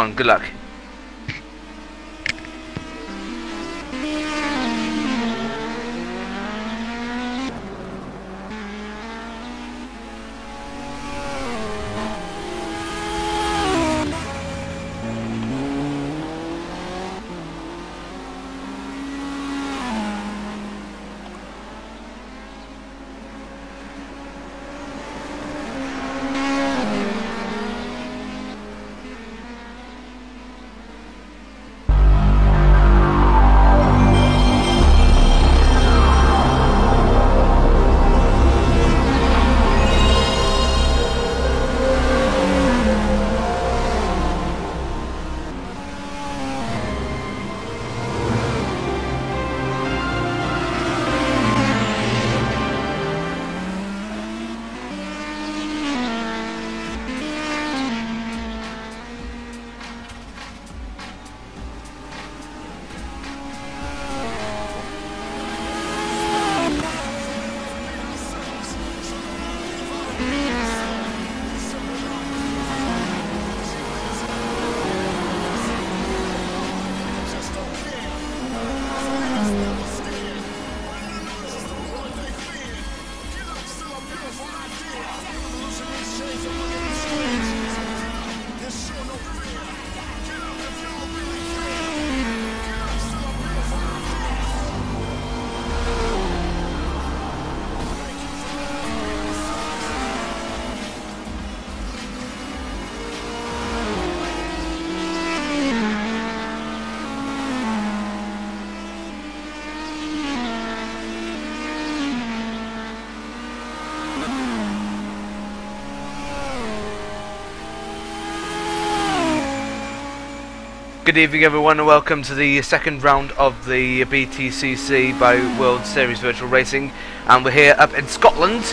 on. Good luck. Good evening everyone and welcome to the second round of the BTCC by World Series Virtual Racing, and we're here up in Scotland.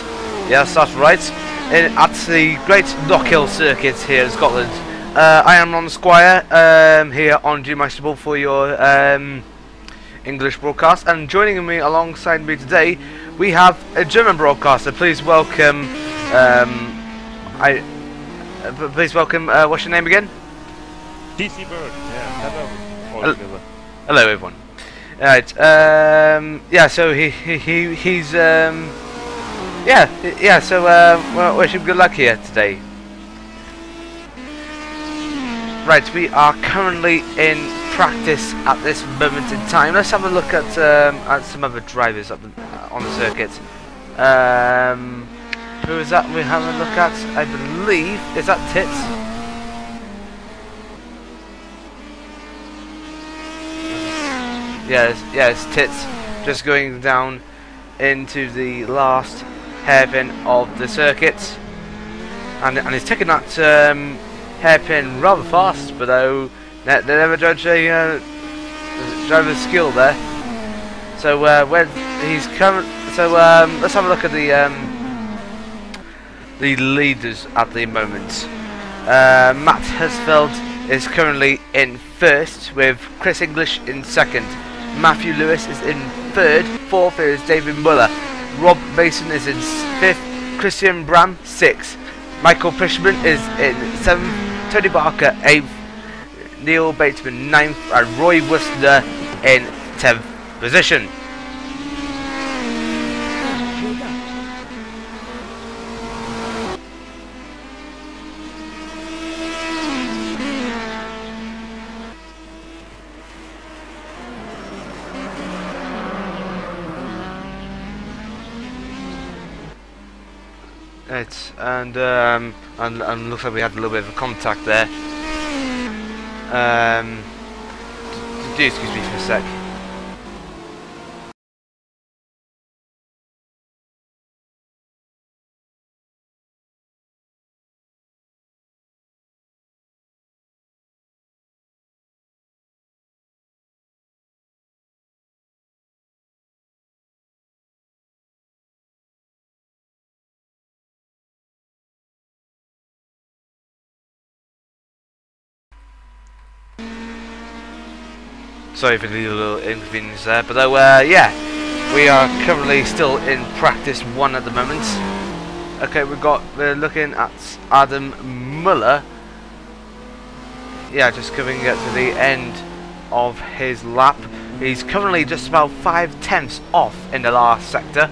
Yes, that's right, at the great Knockhill circuit here in Scotland. I am on Squire here on G-Masterable for your English broadcast, and joining me alongside me today we have a German broadcaster. Please welcome what's your name again? TC Bird, yeah, hello. Hello everyone. Right, yeah, so well, wish him good luck here today. Right, we are currently in practice at this moment in time. Let's have a look at some other drivers up on the circuit. Who is that we're having a look at? I believe, is that Tits? Yes, Tits, just going down into the last hairpin of the circuit, and he's taking that hairpin rather fast, but though they never judge a driver's skill there. So when he's coming, let's have a look at the leaders at the moment. Matt Hesfeld is currently in first, with Chris English in second. Matthew Lewis is in third. Fourth is David Muller. Rob Mason is in fifth. Christian Bram sixth. Michael Fishman is in seventh. Tony Barker eighth. Neil Bateman ninth, and Roy Worcester in 10th position. Right, and looks like we had a little bit of a contact there. Do excuse me for a sec. Sorry for the little inconvenience there, but yeah, we are currently still in practice 1 at the moment. Okay, we're looking at Adam Muller. yeah, just coming to the end of his lap. He's currently just about 5/10 off in the last sector.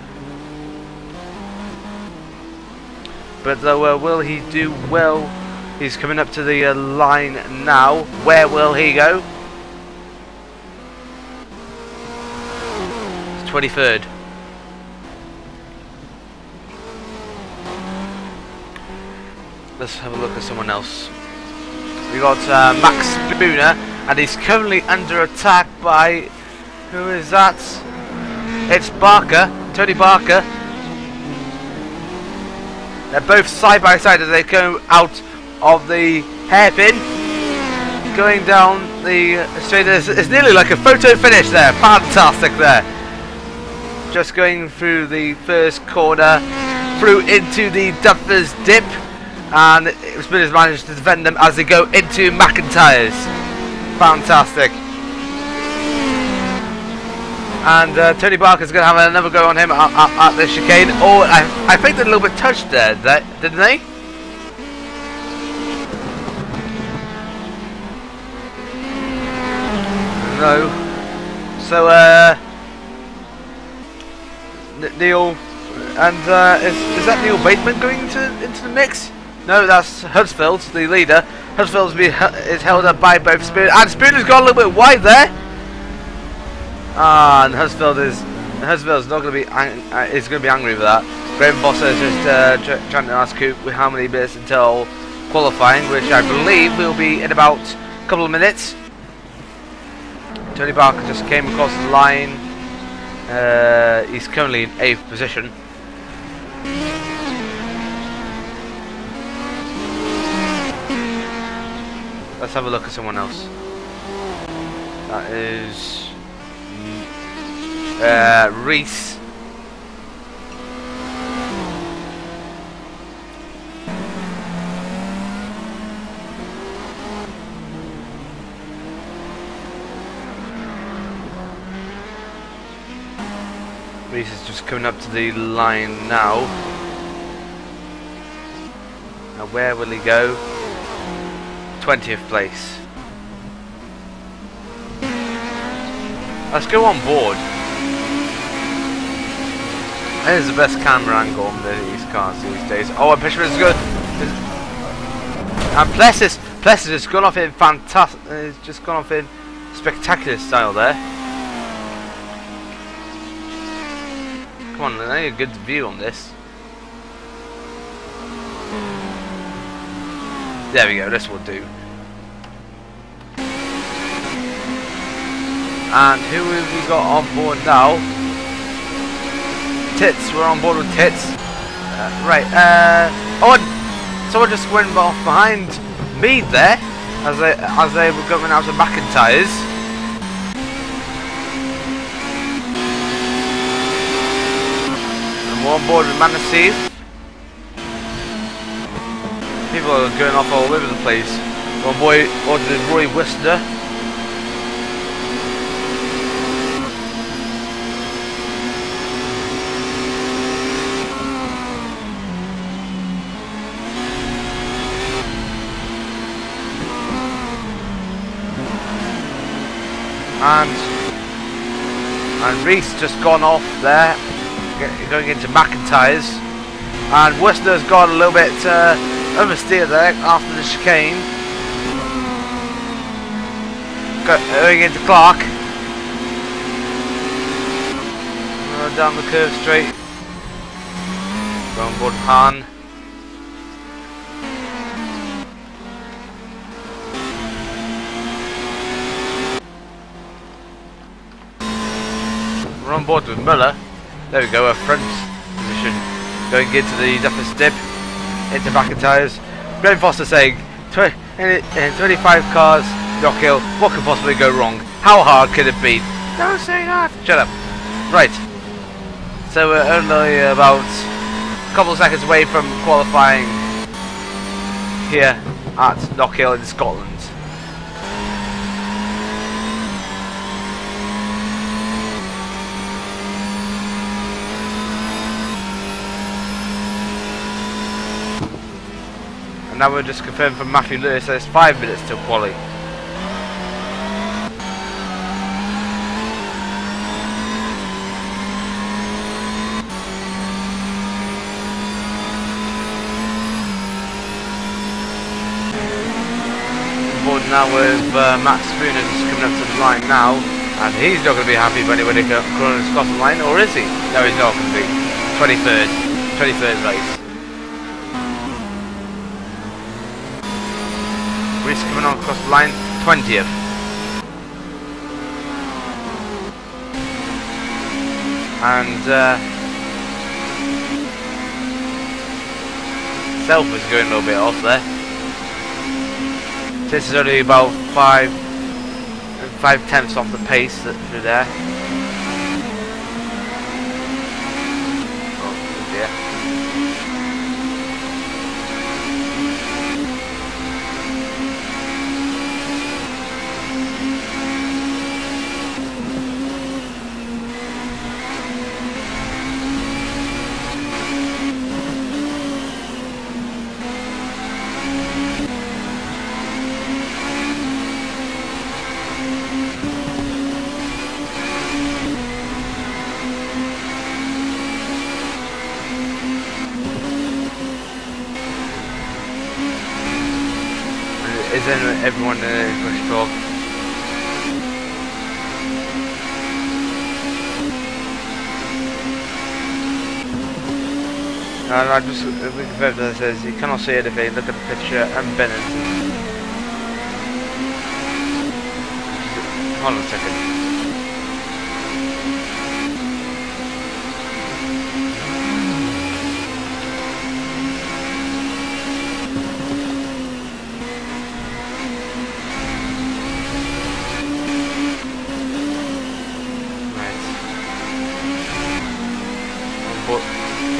But though, will he do well? He's coming up to the line now. Where will he go? 23rd. Let's have a look at someone else. We got Max Spooner, and he's currently under attack by, who is that? It's Barker, Tony Barker. They're both side by side as they go out of the hairpin, going down the straight. It's nearly like a photo finish there. Fantastic there. Just going through the first corner, through into the Duffers dip, and Spinners managed to defend them as they go into McIntyre's. Fantastic. And Tony Barker's going to have another go on him at the chicane. Oh, I think they're a little bit touched there, didn't they? No. So, Neil, and is that Neil Bateman going into the mix? No, that's Huddersfield, the leader. Huddersfield is held up by both Spooner, and Spooner's got a little bit wide there. And Huddersfield's not going to be is going to be angry with that. Graham Foster is just trying to ask Coop how many minutes until qualifying, which I believe will be in about a couple of minutes. Tony Barker just came across the line. He's currently in 8th position. Let's have a look at someone else. That is Reese. Reese is just coming up to the line now. Now where will he go? 20th place. Let's go on board. There's the best camera angle on these cars these days. Oh, and Pishman's good. And Plessis has gone off in fantastic. It's just gone off in spectacular style there. Come on, I need a good view on this. There we go. This will do. And who have we got on board now? Tits, we're on board with Tits. Right, oh, and someone just went off behind me there as they were going out of McIntyre's. And we're on board with Manasif. People are going off all over the place. One boy ordered Roy Worcester. And Reese just gone off there, going into McIntyre's, and Worcester's gone a little bit oversteer there after the chicane, going into Clark, down the curve straight, going on board Han. We're on board with Muller. There we go, a front position going into the Duffers dip, into McIntyre's. Graham Foster saying, in 25 cars, Knockhill, what could possibly go wrong? How hard could it be? Don't say that! Shut up. Right. So we're only about a couple of seconds away from qualifying here at Knockhill in Scotland. Now we're just confirmed from Matthew Lewis that it's 5 minutes till quali. board now with Matt Spooner just coming up to the line now, and he's not going to be happy when he crosses the line, or is he? No, he's not going to be. 23rd race. Reese coming on across the line, 20th. And Self is going a little bit off there. This is only about 5/10 off the pace through there. Oh dear. Is everyone in English talk? And I just confirmed that it says you cannot see anything. Look at the picture and Bennett. Hold on a second.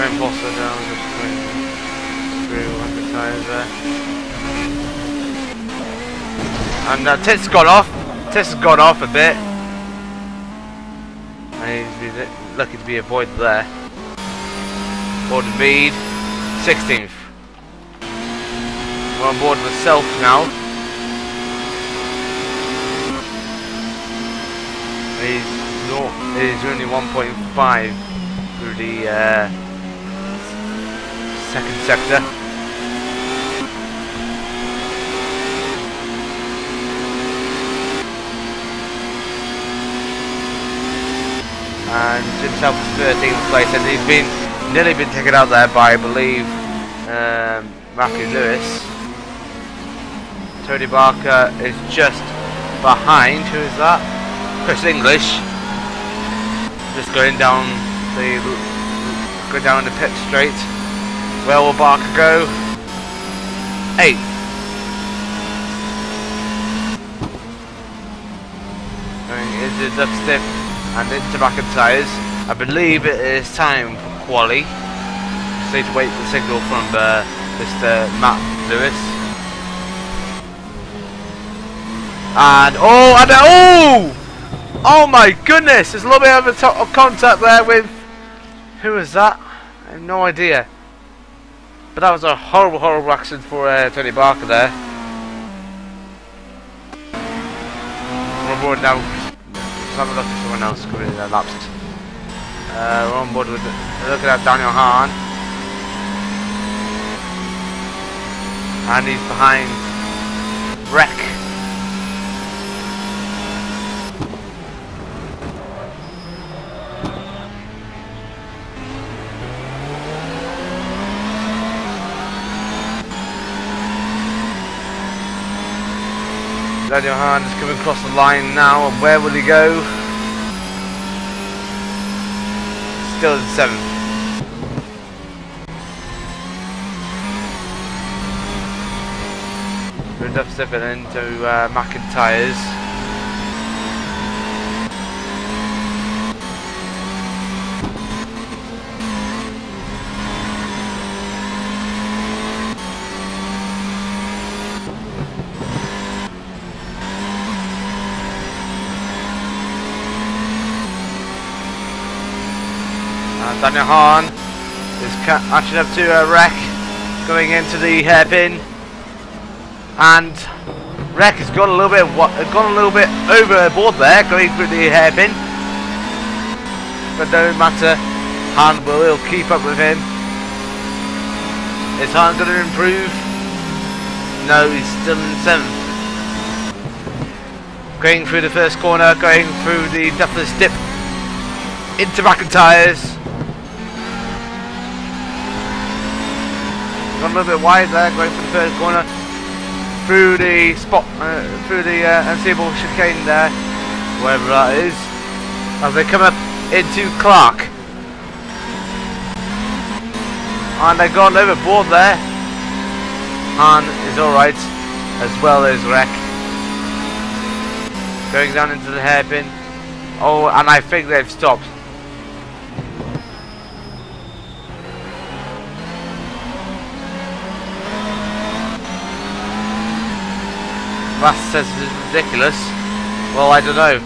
Reinforcer down, just going through advertiser. And Tits got off. Tits has gone off a bit. And he's lucky to be avoided there. Board Mead, 16th. We're on board with Self now. He's only 1.5 through the second sector. And himself is 13th place, and he's nearly been taken out there by, I believe, Matthew Lewis. Tony Barker is just behind. Who is that? Chris English. Just going down the pit straight. Where will Barker go? 8th. Going into dubstep and into McIntyre's. I believe it is time for quali. Just need to wait for the signal from Mr. Matt Lewis. And oh my goodness! There's a little bit of contact there with. Who was that? I have no idea. But that was a horrible accident for Tony Barker there. We're on board now. Let's have a look at someone else coming in their laps. We're on board with looking at Daniel Hahn. And he's behind Wreck. Daniel Hahn is coming across the line now, and where will he go? Still in 7th. We're just stepping into McIntyre's. Daniel Hahn is catching up to Wreck, going into the hairpin, and Wreck has gone a little bit overboard there, going through the hairpin. But no matter, Hahn will keep up with him. Is Hahn going to improve? No, he's still in 7th. Going through the first corner, going through the deathless dip into McIntyre's. Gone a little bit wide there, going for the third corner. Through the spot, through the unseeable chicane there, wherever that is. As they come up into Clark. And they've gone overboard there. Han is alright, as well as Wreck. Going down into the hairpin. Oh, and I think they've stopped. That says it's ridiculous. Well, I don't know.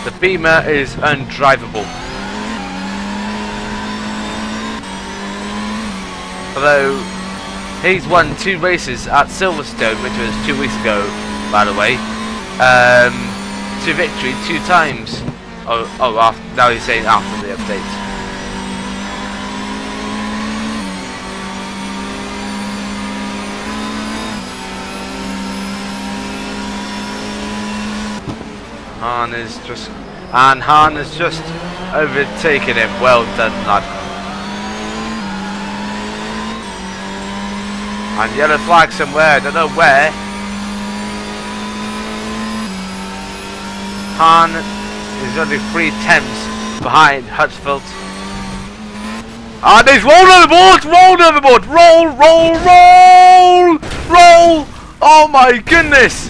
The Beamer is undrivable. Although he's won 2 races at Silverstone, which was 2 weeks ago, by the way. To victory 2 times. Now he's saying after the update. Han has just overtaken him. Well done, lad. And yellow flag somewhere, I don't know where. Han is only 3/10 behind Huddersfield. And he's rolled overboard! Rolled overboard! Roll! Roll! Roll! Roll! Oh my goodness!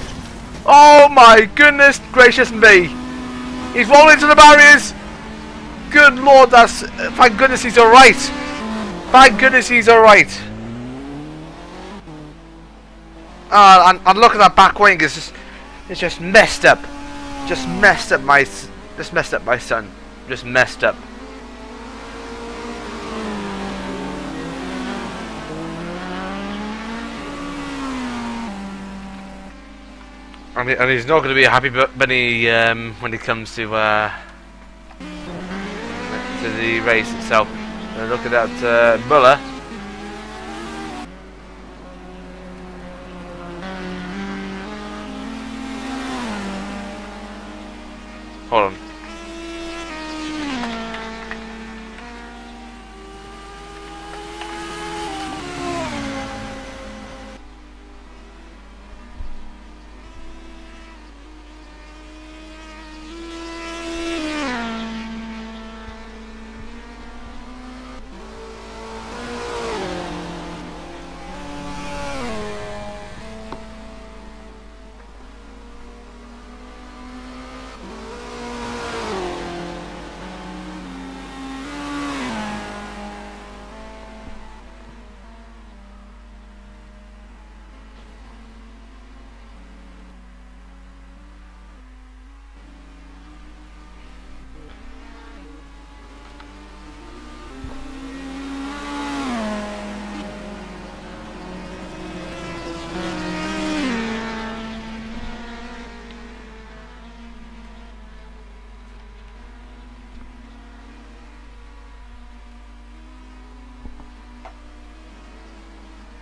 Oh my goodness gracious me! He's rolling into the barriers! Good lord, that's... Thank goodness he's alright! Thank goodness he's alright! And look at that back wing, it's just messed up. Just messed up my son. Just messed up. And he's not going to be a happy bunny when it comes to the race itself. Look at that Muller. Hold on.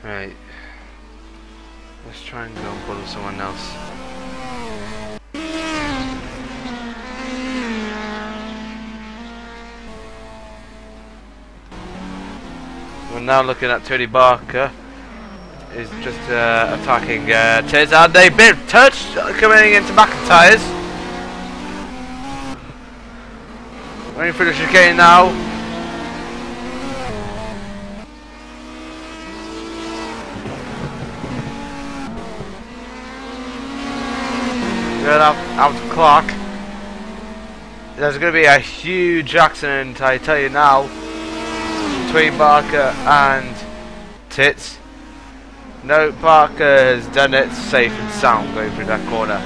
Right. Let's try and go and follow someone else. We're now looking at Tony Barker. Is just attacking Tiz, and a bit of touch coming into McIntyre's. Running through the chicane now. Out to Clark. There's going to be a huge accident, I tell you now, between Barker and Tits. No, Barker has done it safe and sound going through that corner.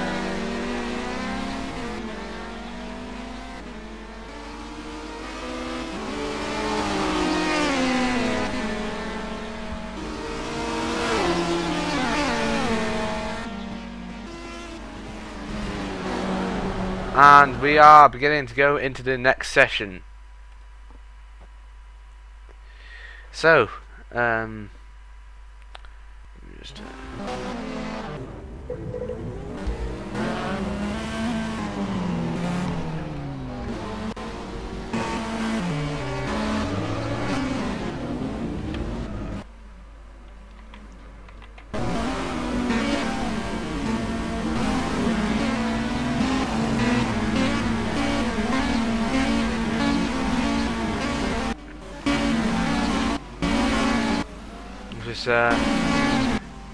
and we are beginning to go into the next session. So, just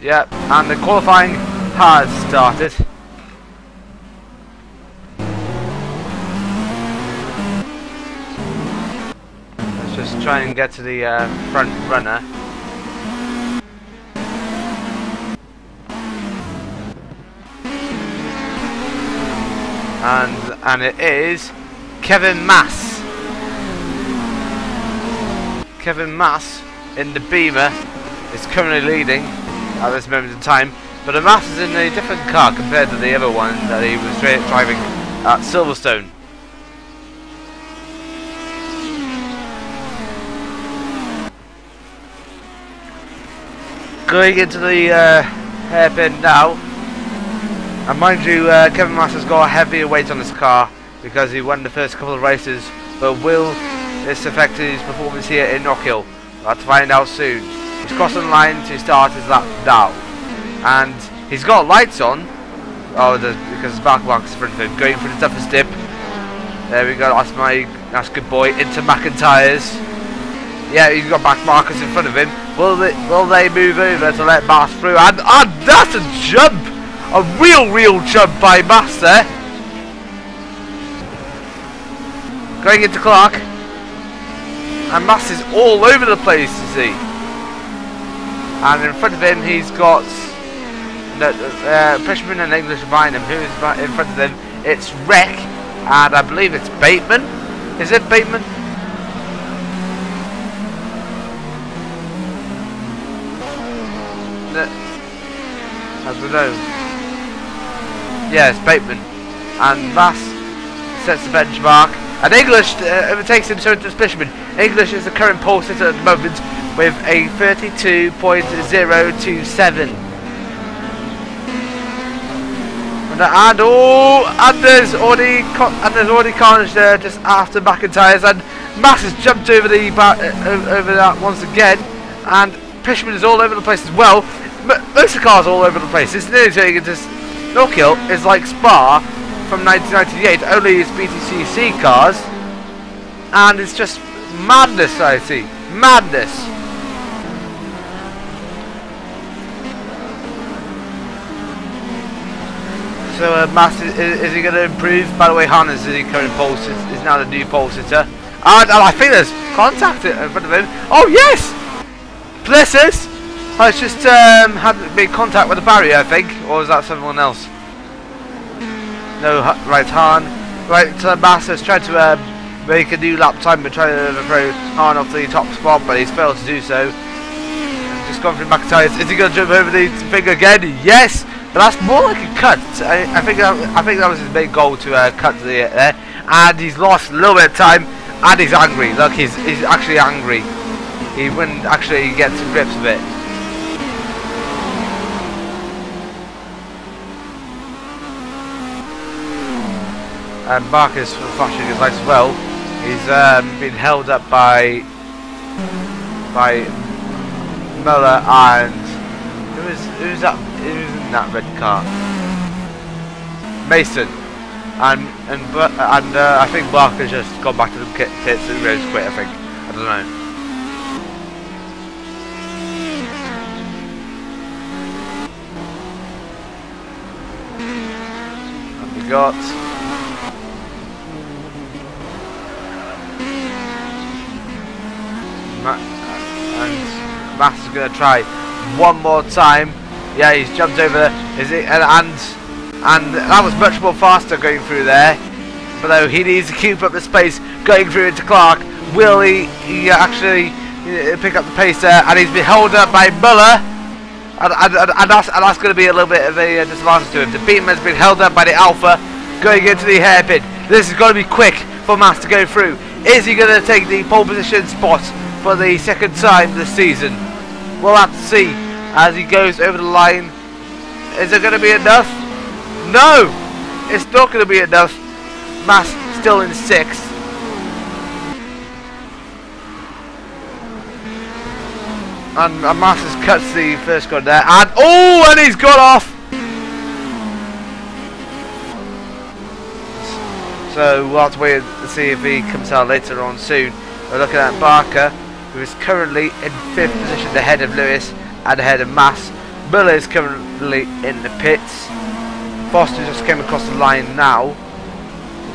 yeah, and the qualifying has started. Let's just try and get to the front runner. And it is Kevin Mass. Kevin Mass in the Beamer is currently leading at this moment in time, but the Mass is in a different car compared to the other one that he was driving at Silverstone. Going into the hairpin now, and mind you, Kevin Mass has got a heavier weight on his car because he won the first couple of races, but will this affect his performance here in Knockhill? We'll have to find out soon. He's crossing the line to start his lap now, and he's got lights on. Oh, because his back marker's in front of him, going for the toughest dip. There we go. That's good boy into McIntyre's. Yeah, he's got back markers in front of him. Will they move over to let Mass through? And that's a jump, a real jump by Mass there. Going into Clark, and Mass is all over the place, you see. And in front of him, he's got Fishman and English behind him. Who's in front of them? It's Wreck, and I believe it's Bateman. Is it Bateman? I don't know. Yeah, it's Bateman. And Mass sets the benchmark. And English overtakes him, so does Fishman. English is the current pole sitter at the moment with a 32.027. And there's already carnage there just after McIntyre's, and Mass has jumped over over that once again, and Fishman is all over the place as well. Most of the cars are all over the place. It's nearly turning into Knockhill is like Spa from 1998, only it's BTCC cars, and it's just madness. I see madness. So Mass, is he going to improve? By the way, Hannes is the current pole sitter, is now the new pole sitter, and I think there's contact in front of him. Oh yes, bless us. I just had made contact with the barrier, I think, or was that someone else? No, right, Han. Right, Mass has tried to make a new lap time, but trying to overthrow Han off the top spot, but he's failed to do so. Just gone through McIntyre. Is he going to jump over the thing again? Yes, but that's more like a cut. I think that was his main goal, to cut there, and he's lost a little bit of time, and he's angry. Look, he's actually angry. He wouldn't actually get to grips with it. And Marcus flashing his lights as well. He's been held up by Muller, and who's in that red car? Mason, and I think Marcus just gone back to the pits and Rose quit. I think, I don't know. And we got. And Mass is going to try one more time. Yeah, he's jumped over. Is it? And that was much more faster going through there. But though he needs to keep up the space going through into Clark. Will he actually pick up the pace there? And he's been held up by Muller. And that's going to be a little bit of a disadvantage to him. The Beam has been held up by the Alpha going into the hairpin. This is going to be quick for Marr to go through. Is he going to take the pole position spot for the second time this season? We'll have to see as he goes over the line. Is it going to be enough? No! It's not going to be enough. Marr still in 6th. And Marr has cut the first gun there. And oh! And he's got off! So we'll have to wait and see if he comes out later on soon. We're looking at Barker, who is currently in 5th position ahead of Lewis and ahead of Marr. Muller is currently in the pits. Foster just came across the line now.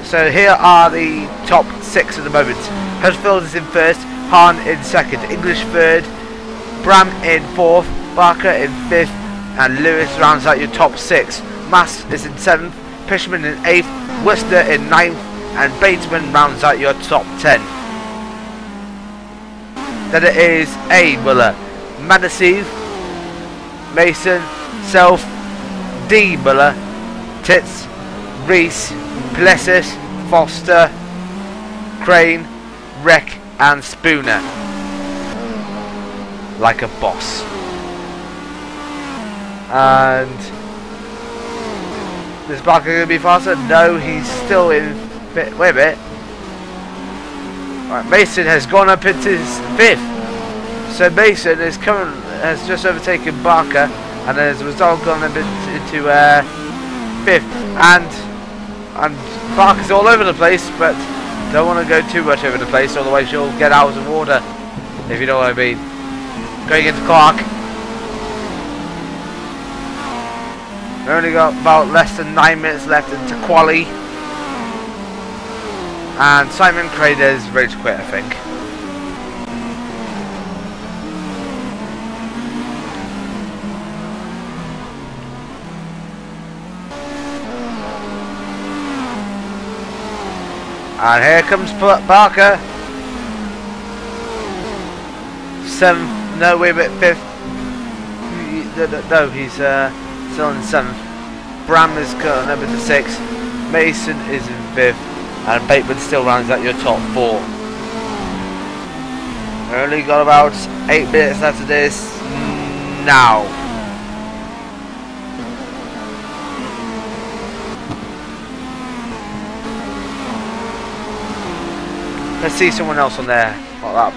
So here are the top 6 at the moment. Huddersfield is in 1st, Hahn in 2nd, English 3rd, Bram in 4th, Barker in 5th, and Lewis rounds out your top 6. Marr is in 7th, Pishman in 8th, Worcester in 9th, and Bateman rounds out your top 10. Then it is A. Muller, Manasive, Mason, Self, D. Muller, Tits, Reese, Plessis, Foster, Crane, Reck, and Spooner. Like a boss. And is Barker going to be faster? No, he's still in. Wait a minute. Right, Mason has gone up into 5th. So Mason is has just overtaken Barker, and as a result gone up into 5th. And Barker's all over the place, but don't want to go too much over the place, otherwise you'll get out of order, if you know what I mean. Going into Clark. We've only got about less than 9 minutes left into quali. And Simon Crane is ready to quit, I think. And here comes Barker. 7th, no, wait a minute, 5th. No, he's still in 7th. Bram is cut over to 6th. Mason is in 5th. And Bateman still rounds out your top 4. We've only got about 8 minutes after this now. Let's see someone else on there. Like that.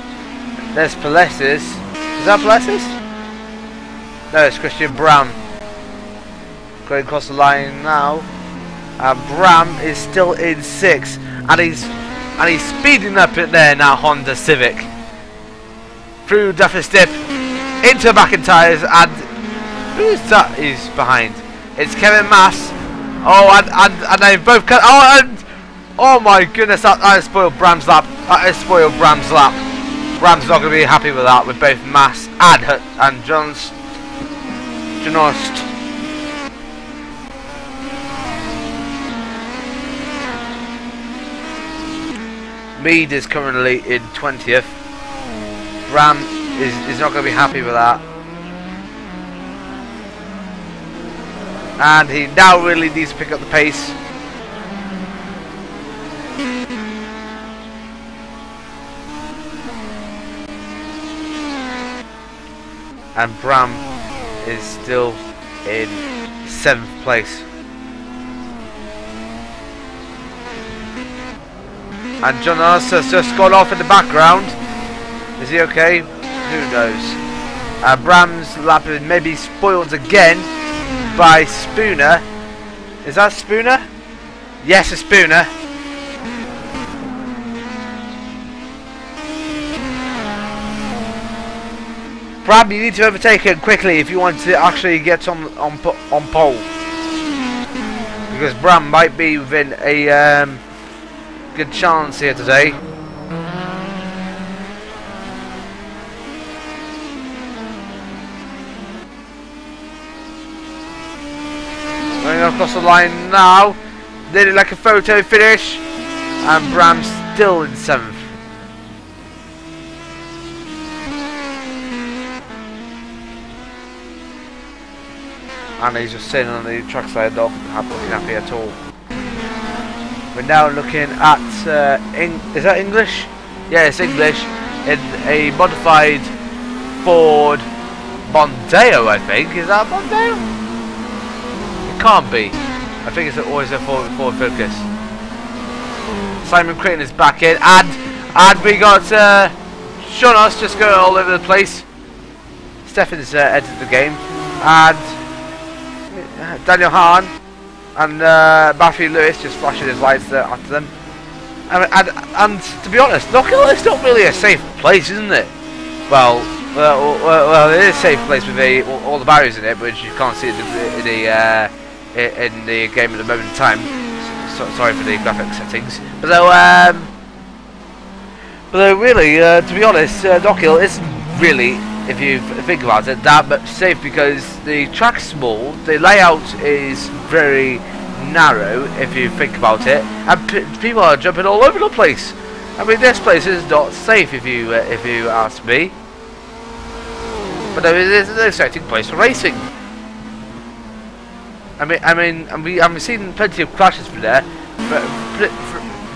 There's Plessis. Is that Plessis? No, it's Christian Bram. Going across the line now. Bram is still in 6th, and he's speeding up it there now. Honda Civic through Duffer Stip into back-end tyres, and who's that? He's behind. It's Kevin Mass. Oh, and they've both cut. Oh, and oh my goodness, that has spoiled Bram's lap. That has spoiled Bram's lap. Bram's not going to be happy with that, with both Mass and Jonost. Mead is currently in 20th. Bram is not going to be happy with that. And he now really needs to pick up the pace. And Bram is still in 7th place. And John has just gone off in the background. Is he okay? Who knows? Bram's lap is maybe spoiled again by Spooner. Is that Spooner? Yes, it's Spooner. Bram, you need to overtake him quickly if you want to actually get on pole. Because Bram might be within a good chance here today. Going across the line now. Did it like a photo finish. And Bram's still in 7th. And he's just sitting on the trackside, not looking happy at all. We're now looking at is that English? Yeah, it's English in a modified Ford Mondeo, I think. Is that a Mondeo? It can't be. I think it's always a Ford Focus. Simon Creighton is back in, and we got Shonos just going all over the place. Stefan's entered the game, and Daniel Hahn and Matthew Lewis just flashing his lights after them. And to be honest, Knockhill is not really a safe place, isn't it? Well, it is a safe place with all the barriers in it, which you can't see in the game at the moment in time. Sorry for the graphic settings. But though really, to be honest, Knockhill isn't really, if you think about it, that much safe, because the track's small, the layout is very narrow, if you think about it, and people are jumping all over the place. I mean, this place is not safe, if you ask me. But it is an exciting place for racing. I mean, and we've seen plenty of crashes from there,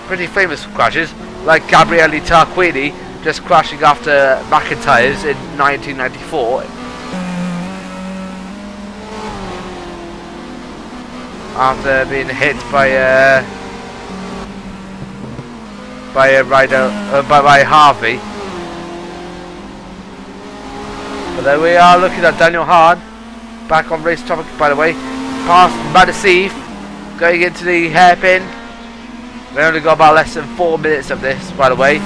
pretty famous crashes, like Gabriele Tarquini just crashing after McIntyre's in 1994. After being hit by a rider, by Harvey. But there we are, looking at Daniel Hahn, back on race topic, by the way, past Madaceve, going into the hairpin. We only got about less than 4 minutes of this, by the way.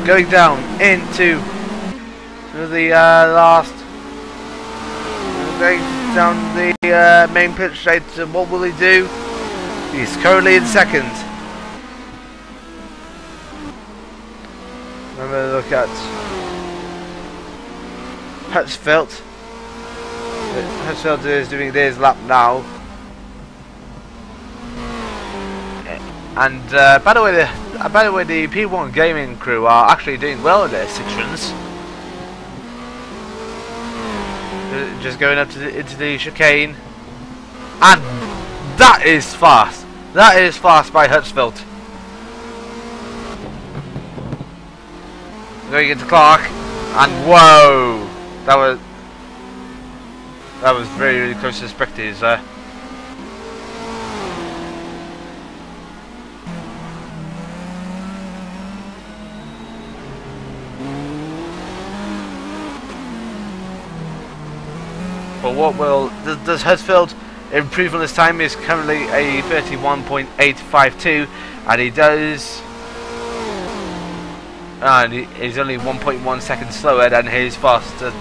Going down into the last, going down the main pit straight. What will he do? He's currently in second. I'm going to look at Hutchfield. Hutchfield is doing his lap now. And by the way, the P1 gaming crew are actually doing well in their Citroens. Just going up to into the chicane, and that is fast. That is fast by Hutchfield. Going into Clark, and whoa, that was very, really close to the spectators there. But what will does Huddersfield improve on his time? Is currently a 31.852, and he does, and he's only 1.1 seconds slower than his faster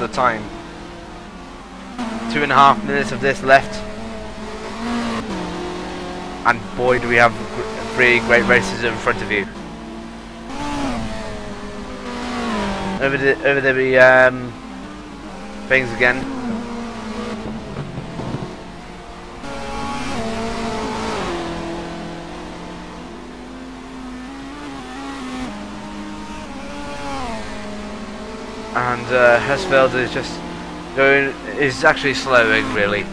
time. 2.5 minutes of this left, and boy, do we have 3 great races in front of you. Over the things again. And Hesfeld is just going. Is actually slowing, really.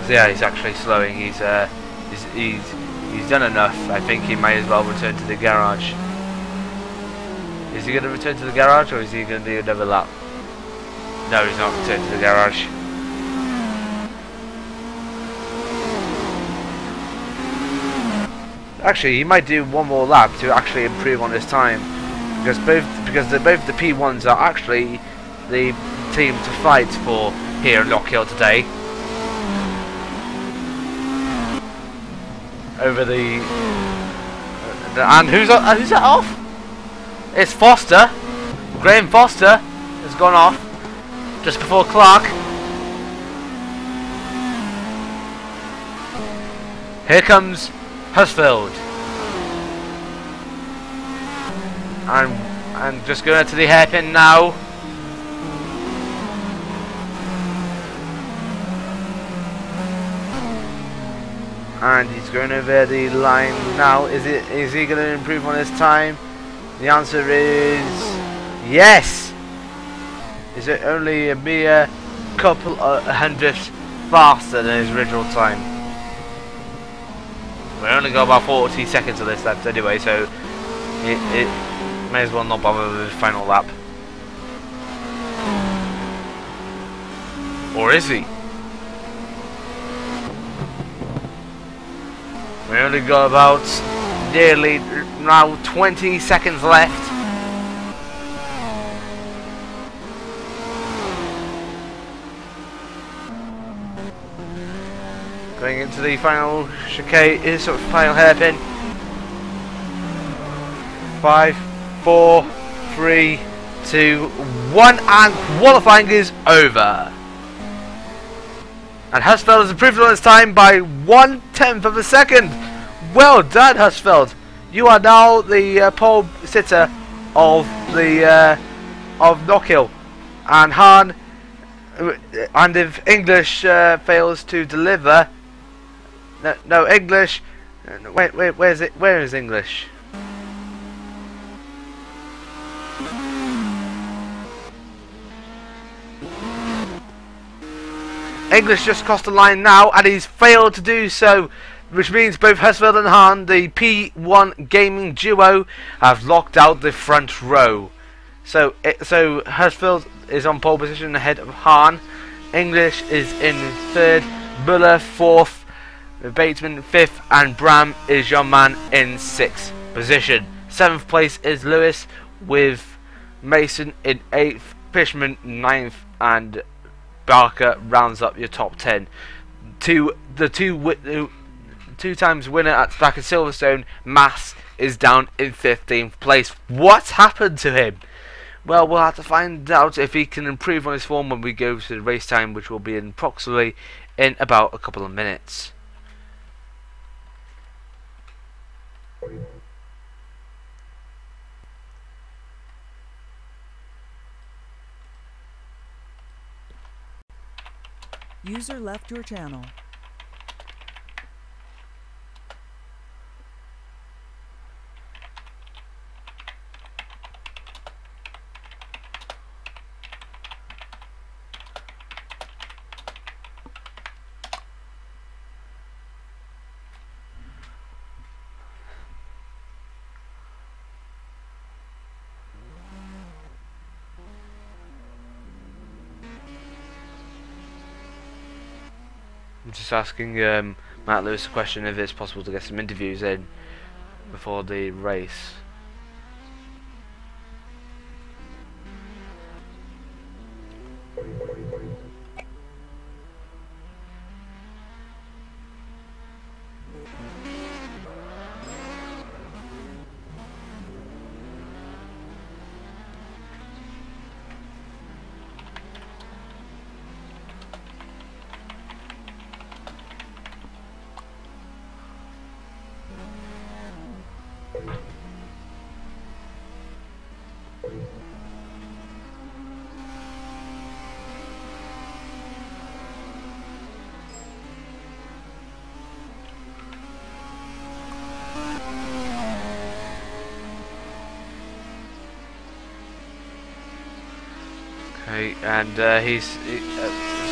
Yeah, he's actually slowing. He's done enough. I think he may as well return to the garage. Is he going to return to the garage, or is he going to do another lap? No, he's not returning to the garage. Actually, he might do one more lap to actually improve on his time, because both the P1s are actually the team to fight for here in Knockhill today. Over the and who's that off? It's Foster. Graham Foster has gone off just before Clark. Here comes Husfield. I'm just going to the hairpin now. And he's going over the line now. Is he going to improve on his time? The answer is yes. Is it only a mere couple of hundredths faster than his original time? We only got about 40 seconds of this left anyway, so it may as well not bother with the final lap. Or is he? We only got about nearly now 20 seconds left. Going into the final chicane, is sort of final hairpin. 5, 4, 3, 2, 1, and qualifying is over. And Husfeld has improved on his time by 1/10 of a second. Well done, Husfeld. You are now the pole sitter of the of Knockhill, and Hahn. And if English fails to deliver, no English. Wait, where's it? Where is English? English just crossed the line now, and he's failed to do so, which means both Husfeld and Hahn, the P1 gaming duo, have locked out the front row. So Husfeld is on pole position ahead of Hahn. English is in third, Muller fourth, Bateman fifth, and Bram is your man in sixth position. Seventh place is Lewis, with Mason in eighth, Fishman ninth, and Barker rounds up your top 10. Two times winner at back at Silverstone, Mass, is down in 15th place. What's happened to him? Well, we'll have to find out if he can improve on his form when we go to the race time, which will be in approximately in about a couple of minutes. User left your channel. I'm just asking Matt Lewis a question if it's possible to get some interviews in before the race. Okay, and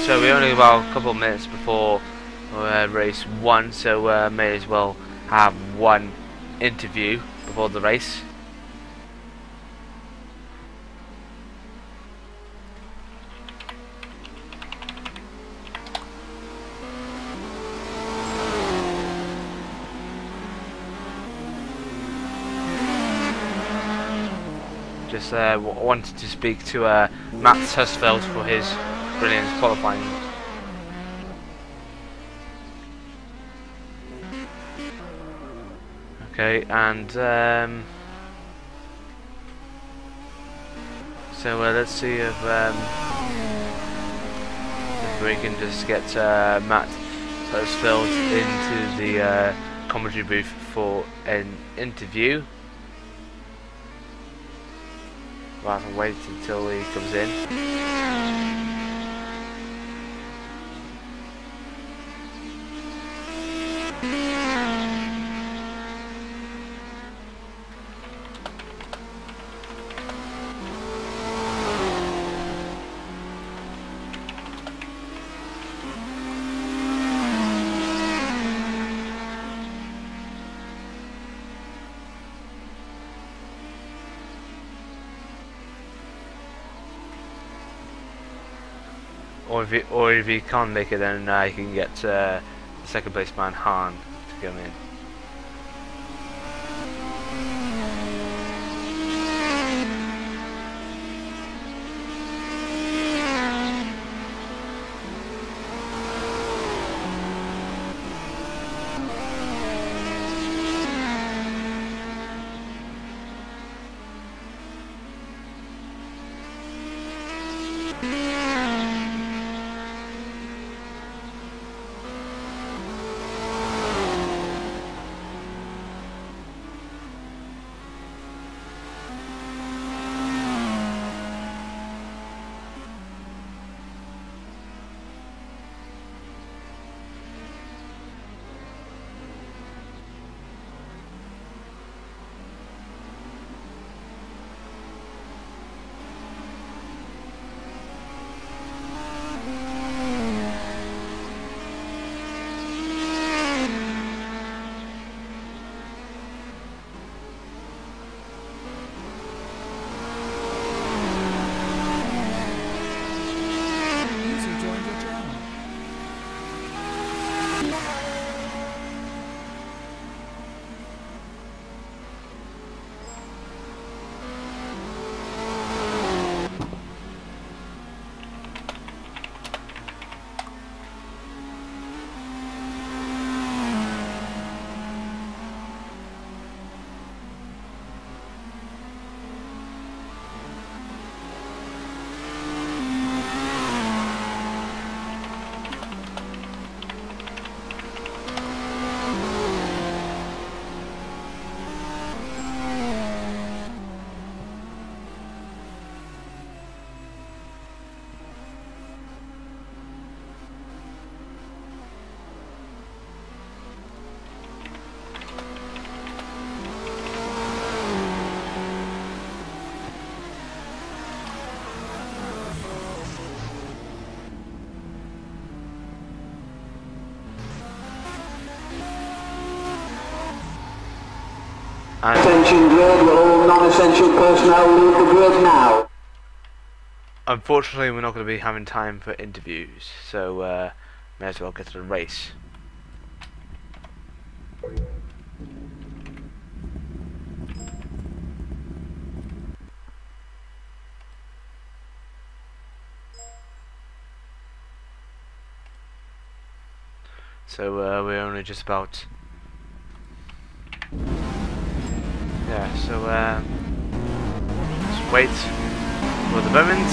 so we only about a couple of minutes before race 1, so may as well have one interview before the race. Just wanted to speak to Matt Husfeld for his brilliant qualifying. Okay, and so let's see if we can just get Matt Husfeld into the commentary booth for an interview. We'll have to wait until he comes in. Or if he can't make it, then he can get the second place man Han to come in. Attention grid, will all non-essential personnel leave the grid now? Unfortunately, we're not going to be having time for interviews, so may as well get to the race. So we're only just about. Yeah, so just wait for the moment.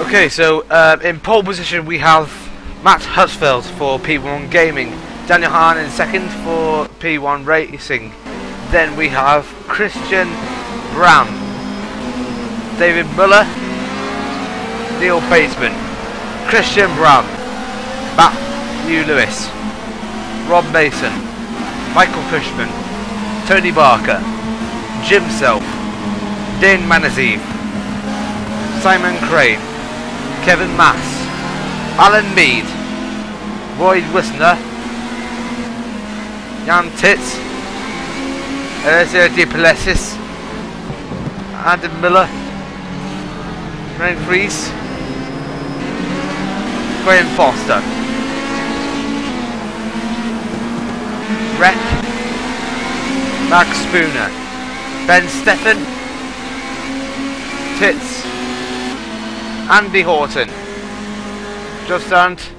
Okay, so in pole position we have Matt Husfeld for P1 Gaming, Daniel Hahn in second for P1 Racing. Then we have Christian Brown, David Muller, Neil Bateman, Christian Brown, Matthew Lewis, Rob Mason, Michael Cushman, Tony Barker, Jim Self, Dane Manaziv, Simon Crane, Kevin Mass, Alan Mead, Roy Wisner, Jan Titz, Alessio Di Plessis, Adam Miller, Frank Fries, Graham Foster, Rec, Max Spooner, Ben Stephan, Titz, Andy Horton, Just Ant,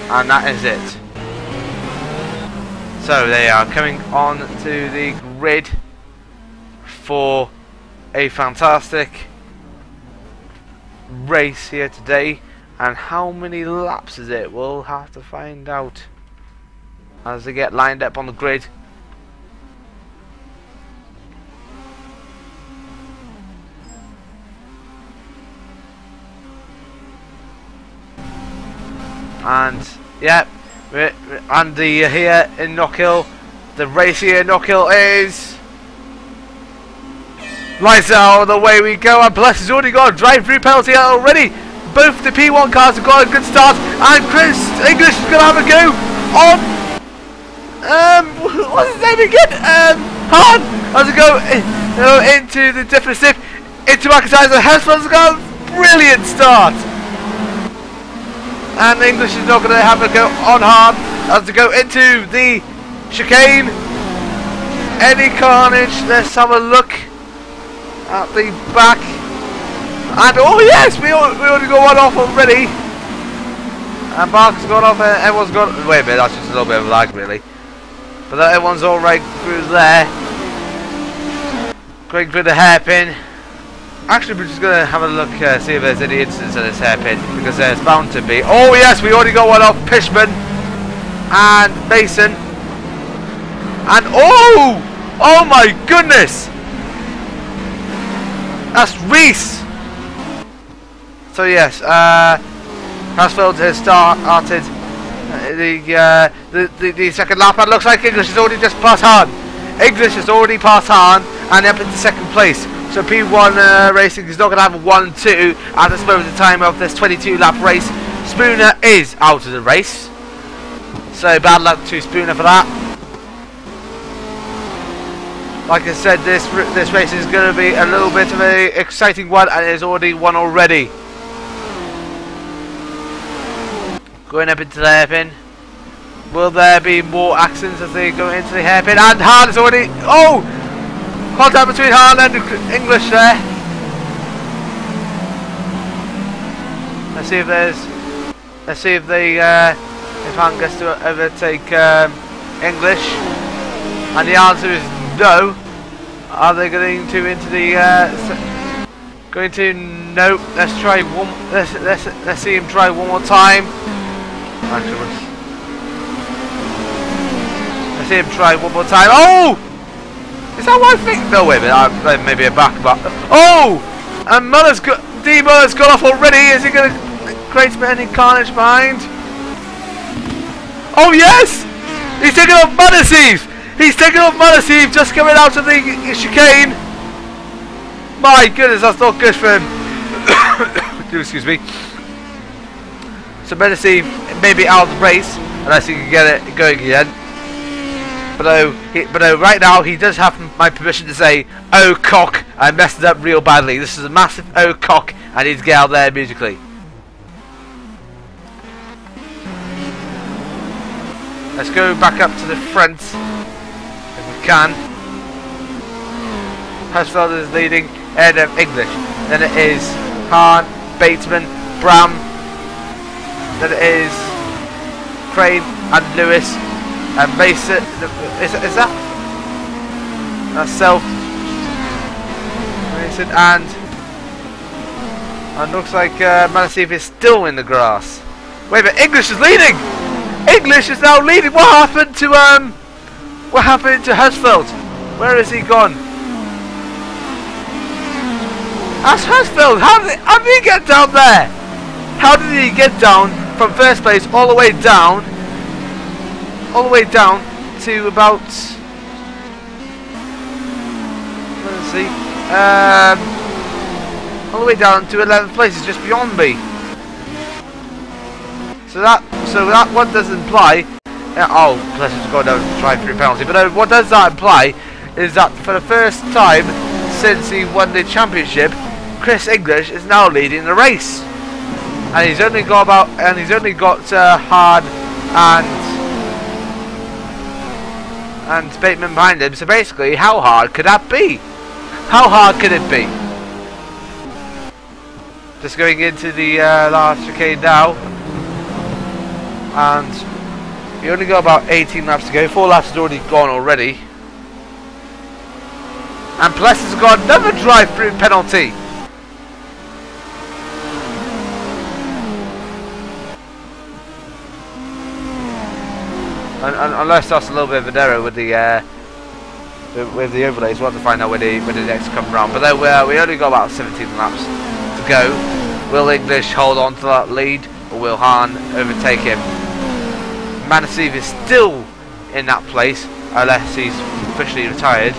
and that is it. So they are coming on to the grid for a fantastic race here today. And how many laps is it? We'll have to find out as they get lined up on the grid. And yeah, Andy here in Knockhill. The race here in Knockhill is lights out, the way we go, and Plus has already got a drive-through penalty out already. Both the P1 cars have got a good start, and Chris English is going to have a go on what's his name again? Han has to go into the defensive, into McIntyre. Hesfield's got a brilliant start. And the English is not going to have a go on Han. Has to go into the chicane. Any carnage? Let's have a look at the back. And oh yes, we already got one off already. And Mark's gone off. Everyone's gone. Wait a minute, that's just a little bit of lag, really. But everyone's all right through there. Going through the hairpin. Actually, we're just going to have a look, see if there's any incidents on this hairpin, because there's bound to be. Oh yes, we already got one off Pishman and Mason. And oh my goodness, that's Reese. So yes, Hasfield has started the second lap, and looks like English has already just passed Han. English has already passed Han and up into second place. So P1 Racing is not going to have a 1-2 at this moment in time of this 22 lap race. Spooner is out of the race. So bad luck to Spooner for that. Like I said, this race is going to be a little bit of an exciting one, and it is already won already. Going up into the hairpin. Will there be more accidents as they go into the hairpin? And Han is already... Oh! Contact between Han and English there. Let's see if there's... Let's see if they... if Han gets to overtake English. And the answer is no. Are they going to into the... going to... No. Let's try one... Let's see him try one more time. Actually, let's see him try one more time. Oh! Is that what I think? No, wait a minute. Maybe a back. Oh! And Muller's got off already. Is he going to create any carnage behind? Oh yes! He's taking off Muller's. He's taking off Muller's just coming out of the chicane. My goodness, that's not good for him. Excuse me. So Menacey may be out of the race unless he can get it going again. But right now he does have my permission to say, "Oh cock, I messed it up real badly." This is a massive oh cock. I need to get out there immediately. Let's go back up to the front if we can. Hasfield is leading ahead of English. Then it is Han, Bateman, Bram. Then it is Crane and Lewis. And Mason, is that? That's Self. Mason and looks like Manasif is still in the grass. Wait a minute, English is leading! English is now leading! What happened to Hasfield? Where has he gone? That's Hasfield! How did he get down there? How did he get down from first place all the way down? All the way down to about, let's see, all the way down to 11th place is just beyond me. So that what does imply? Oh, let's just go down and try through penalty. But what does that imply is that for the first time since he won the championship, Chris English is now leading the race, and he's only got Hard and Bateman behind him. So basically, how hard could that be? How hard could it be? Just going into the last chicane now, and you only got about 18 laps to go. 4 laps has already gone already, and Pless has got another drive-through penalty. Unless that's a little bit of an error with the overlays, we'll have to find out when the next come round. But then we only got about 17 laps to go. Will English hold on to that lead, or will Han overtake him? Manasiv is still in that place, unless he's officially retired.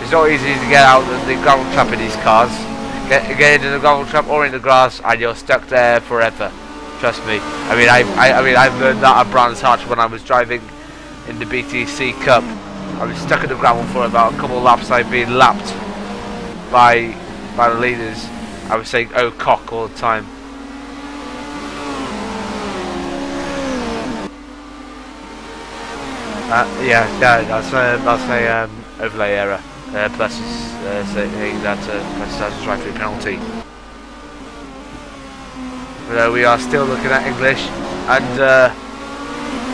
It's not easy to get out of the gravel trap in these cars. Get into the gravel trap or in the grass, and you're stuck there forever. trust me. I mean, I've learned that at Brands Hatch when I was driving in the BTCC Cup. I was stuck in the gravel for about a couple of laps. I'd been lapped by the leaders. I was saying "oh cock" all the time. Yeah, that's a overlay error. Plus is saying that plus has a drive-through penalty. But we are still looking at English and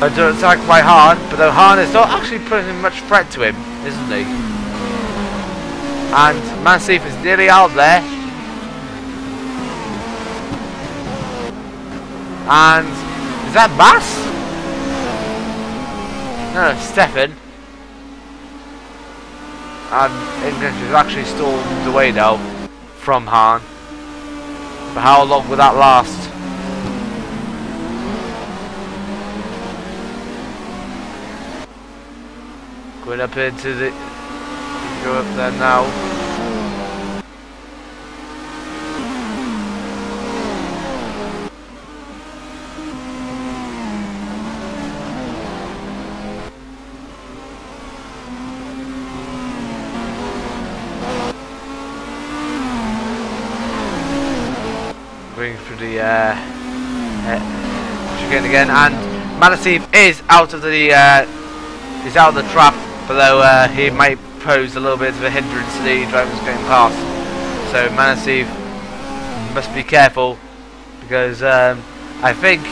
under attack by Hahn. But though Hahn is not actually putting much threat to him, isn't he? And Mansif is nearly out there. And is that Bass? No, Stefan. And English is actually stalled away now from Hahn. But how long will that last? Going up into the... Go up there now. Going through the chicane again, and Manasif is out of the trap, although he might pose a little bit of a hindrance to the drivers going past. So Manasif must be careful because I think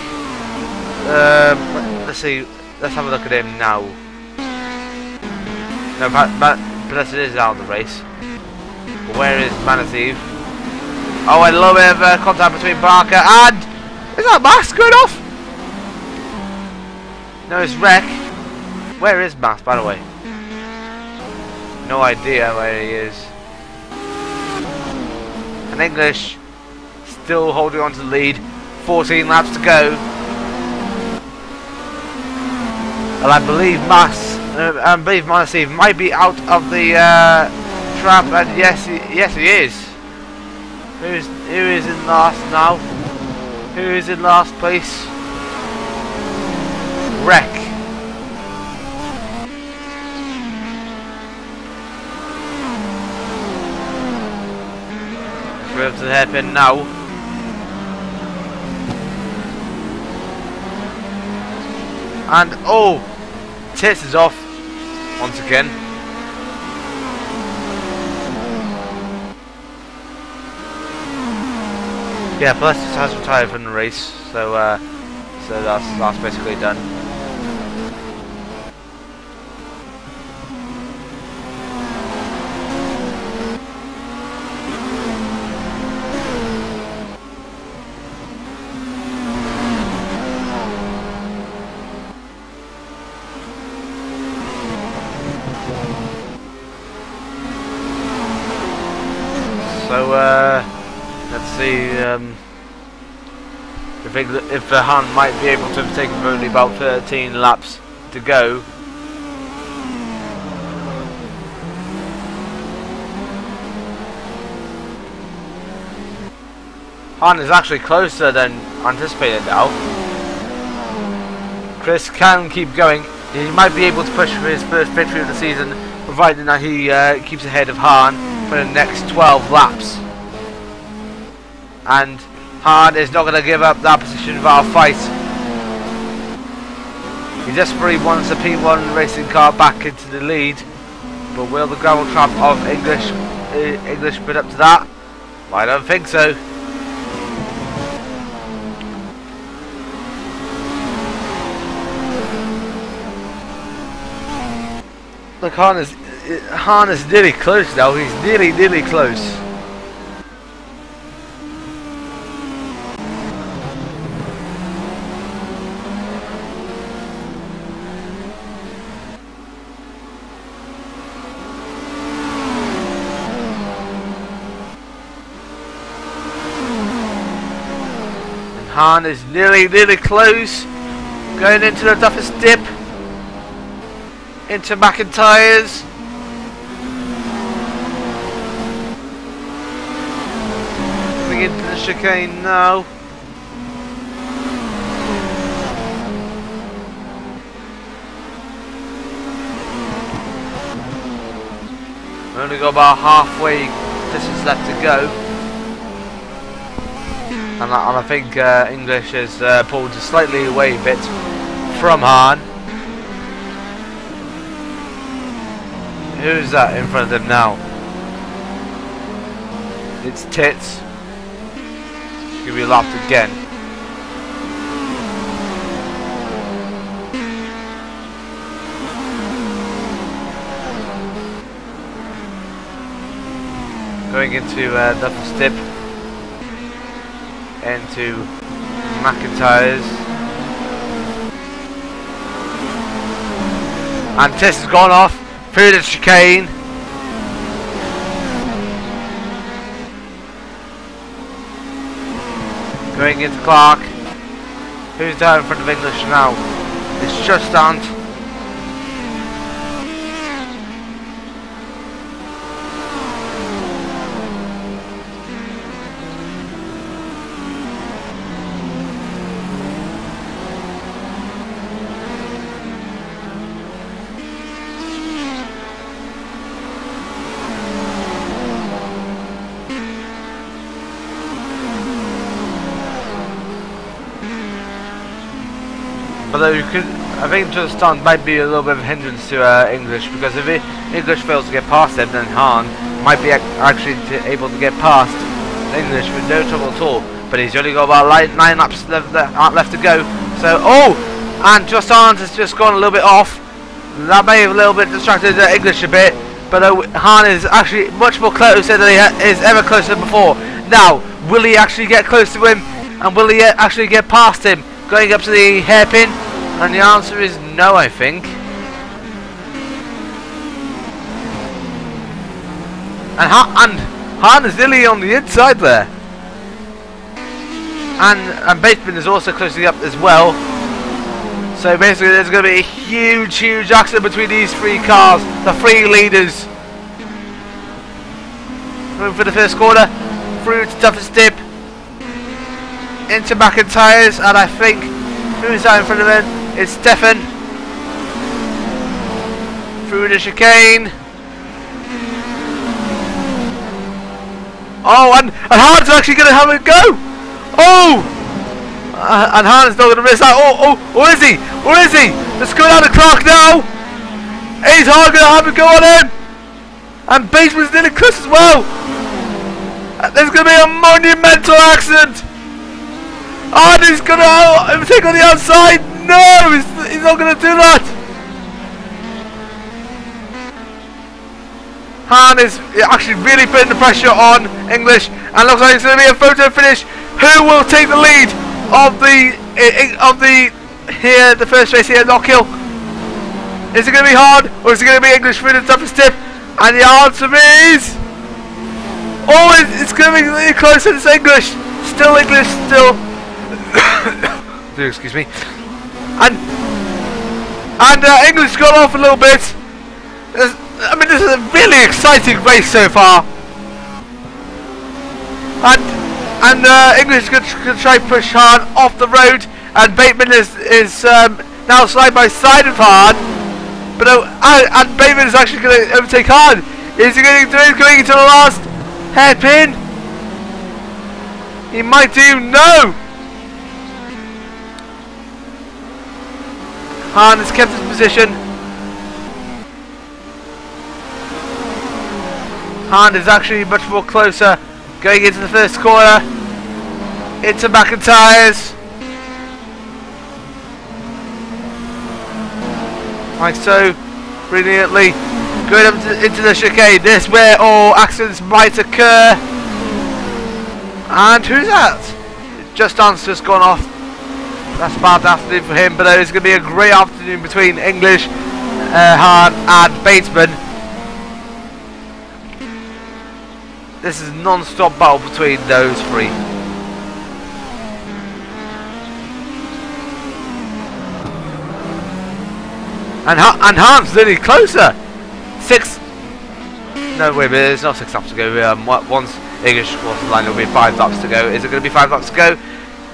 let's see, let's have a look at him now. No, but it is out of the race. But where is Manasif? Oh, and a little bit of contact between Barker and... Is that Mass going off? No, it's Wreck. Where is Mass, by the way? No idea where he is. And English still holding on to the lead. 14 laps to go. And I believe Manasif might be out of the trap. And yes, he is. Who is in last now? Who is in last place? Wreck. We're up to the hairpin now. And oh, Tits is off once again. Yeah, plus has retired from the race, so that's basically done. So let's see if Hahn might be able to have taken only about 13 laps to go. Hahn is actually closer than anticipated now. Chris can keep going. He might be able to push for his first victory of the season, providing that he keeps ahead of Hahn for the next 12 laps. And Hahn is not going to give up that position of our fight. He desperately wants the P1 racing car back into the lead, but will the gravel trap of English put up to that? I don't think so. Look, Hahn is nearly close now. He's nearly close. Hahn is nearly close. Going into the toughest dip. Into McIntyre's. Coming into the chicane now. Only got about halfway distance left to go. And I think English has pulled slightly away a bit from Hahn. Who's that in front of them now? It's Tits. Give me a lapped again. Going into the stip. Into McIntyre's. And Tits has gone off through the chicane. Going into Clark. Who's down in front of English now? It's just Ant. Although you could, I think just Ant might be a little bit of a hindrance to English, because if English fails to get past them, then Hahn might be actually able to get past English with no trouble at all. But he's only got about 9 laps left to go. So, and just Ant has just gone a little bit off. That may have a little bit distracted English a bit, but Hahn is actually much more closer than he is ever closer before. Now, will he actually get close to him, and will he actually get past him? Going up to the hairpin, and the answer is no, I think. And Hahn is nearly on the inside there. And Bateman is also closing up as well. So basically there's going to be a huge accident between these 3 cars, the 3 leaders. Moving for the first corner, through to toughest dip. Into McIntyre's, and I think who's that in front of him? It's Stefan. Through the chicane. Oh, and Hahn's actually going to have a go. Oh, and Hahn's not going to miss that. Where is he? Where is he? Let's go down the clock now. Is Hahn going to have a go on him? And Bateman's nearly close as well. There's going to be a monumental accident. And he's going to overtake on the outside. No, he's not going to do that. Hahn is actually really putting the pressure on English, and looks like it's going to be a photo finish. Who will take the lead of the first race here at Knockhill? Is it going to be Hahn, or is it going to be English through the toughest tip? And the answer is, it's going to be closer. It's English. Still English. Still. Excuse me. And English got off a little bit. I mean, this is a really exciting race so far. And English is going to try to push Hahn off the road, and Bateman is now side by side with Hahn. But and Bateman is actually going to overtake Hahn. Is he going to do it going into the last hairpin? He might do. No. Hahn has kept his position. Hahn is actually much more closer, going into the first corner, into McIntyre's. Like so, brilliantly, going up into the chicane. This is where all accidents might occur. And who's that? Just Ant's just gone off. That's a bad afternoon for him, but it's going to be a great afternoon between English, Hahn and Bateman. This is a non-stop battle between those 3. And Hahn's really closer. 6. No, wait a minute, it's not 6 laps to go. Once English crosses the line, it'll be 5 laps to go. Is it going to be 5 laps to go?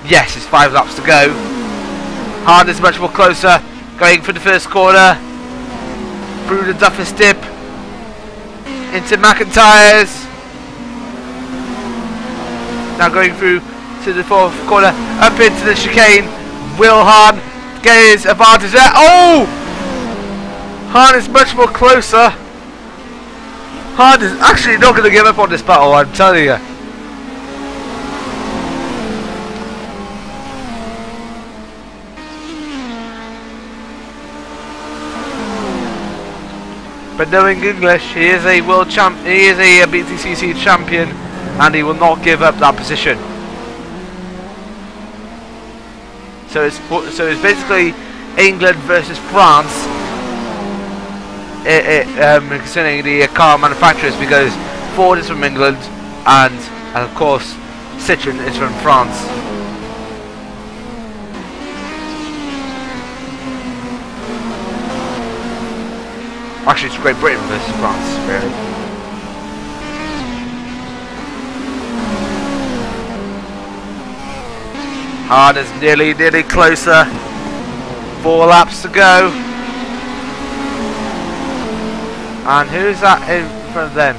Yes, it's 5 laps to go. Hahn is much more closer, going for the first corner, through the toughest dip, into McIntyre's. Now going through to the fourth corner, up into the chicane. Will Hahn get his advantage there? Oh! Hahn is much more closer. Hahn is actually not going to give up on this battle, I'm telling you. But knowing English, he is a world champ. He is a BTCC champion, and he will not give up that position. So it's basically England versus France. Concerning the car manufacturers, because Ford is from England, and of course Citroen is from France. Actually, it's Great Britain versus France, really. Hahn is nearly closer. 4 laps to go. And who's that in front of them?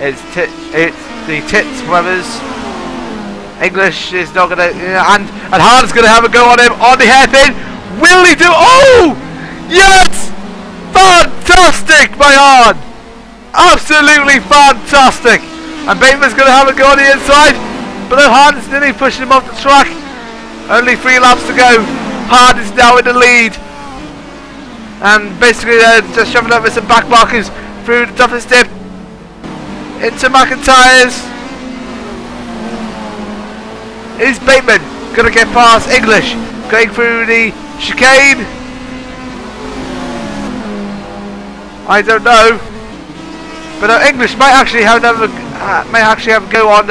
It's the Tits brothers. English is not gonna, and Hahn's gonna have a go on him on the hairpin. Will he do? Oh, yes! Fantastic by Hahn! Absolutely fantastic! And Bateman's going to have a go on the inside, but no, Hahn is nearly pushing him off the track. Only 3 laps to go. Hahn is now in the lead. And basically just shoving over some back markers through the toughest dip into McIntyre's. Is Bateman going to get past English? Going through the chicane? I don't know, but English might actually have a go on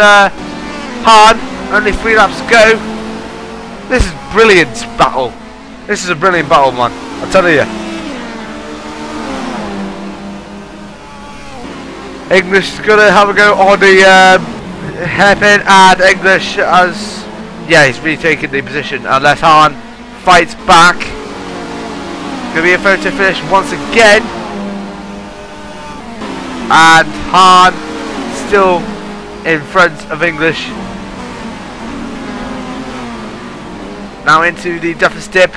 Hahn. Only 3 laps to go. This is brilliant battle. This is a brilliant battle, man. I'm telling you. English is gonna have a go on the hairpin, and English has, he's retaken the position unless Hahn fights back. Gonna be a photo finish once again. And Hahn still in front of English. Now into the toughest dip,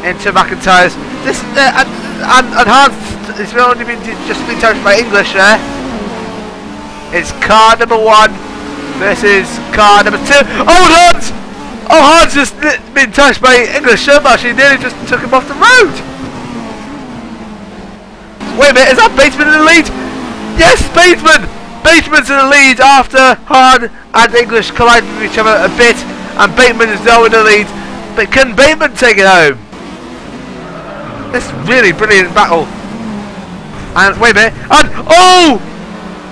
into McIntyre's. This and Hahn's it's only just been touched by English there. It's car number 1 versus car number 2. Oh, Hahn's! Oh, Hahn's just been touched by English so much he nearly just took him off the road. Wait a minute, is that Bateman in the lead? Yes, Bateman! Bateman's in the lead after Hahn and English collided with each other a bit, and Bateman is now in the lead. But can Bateman take it home? This is really brilliant battle. And wait a minute, and oh!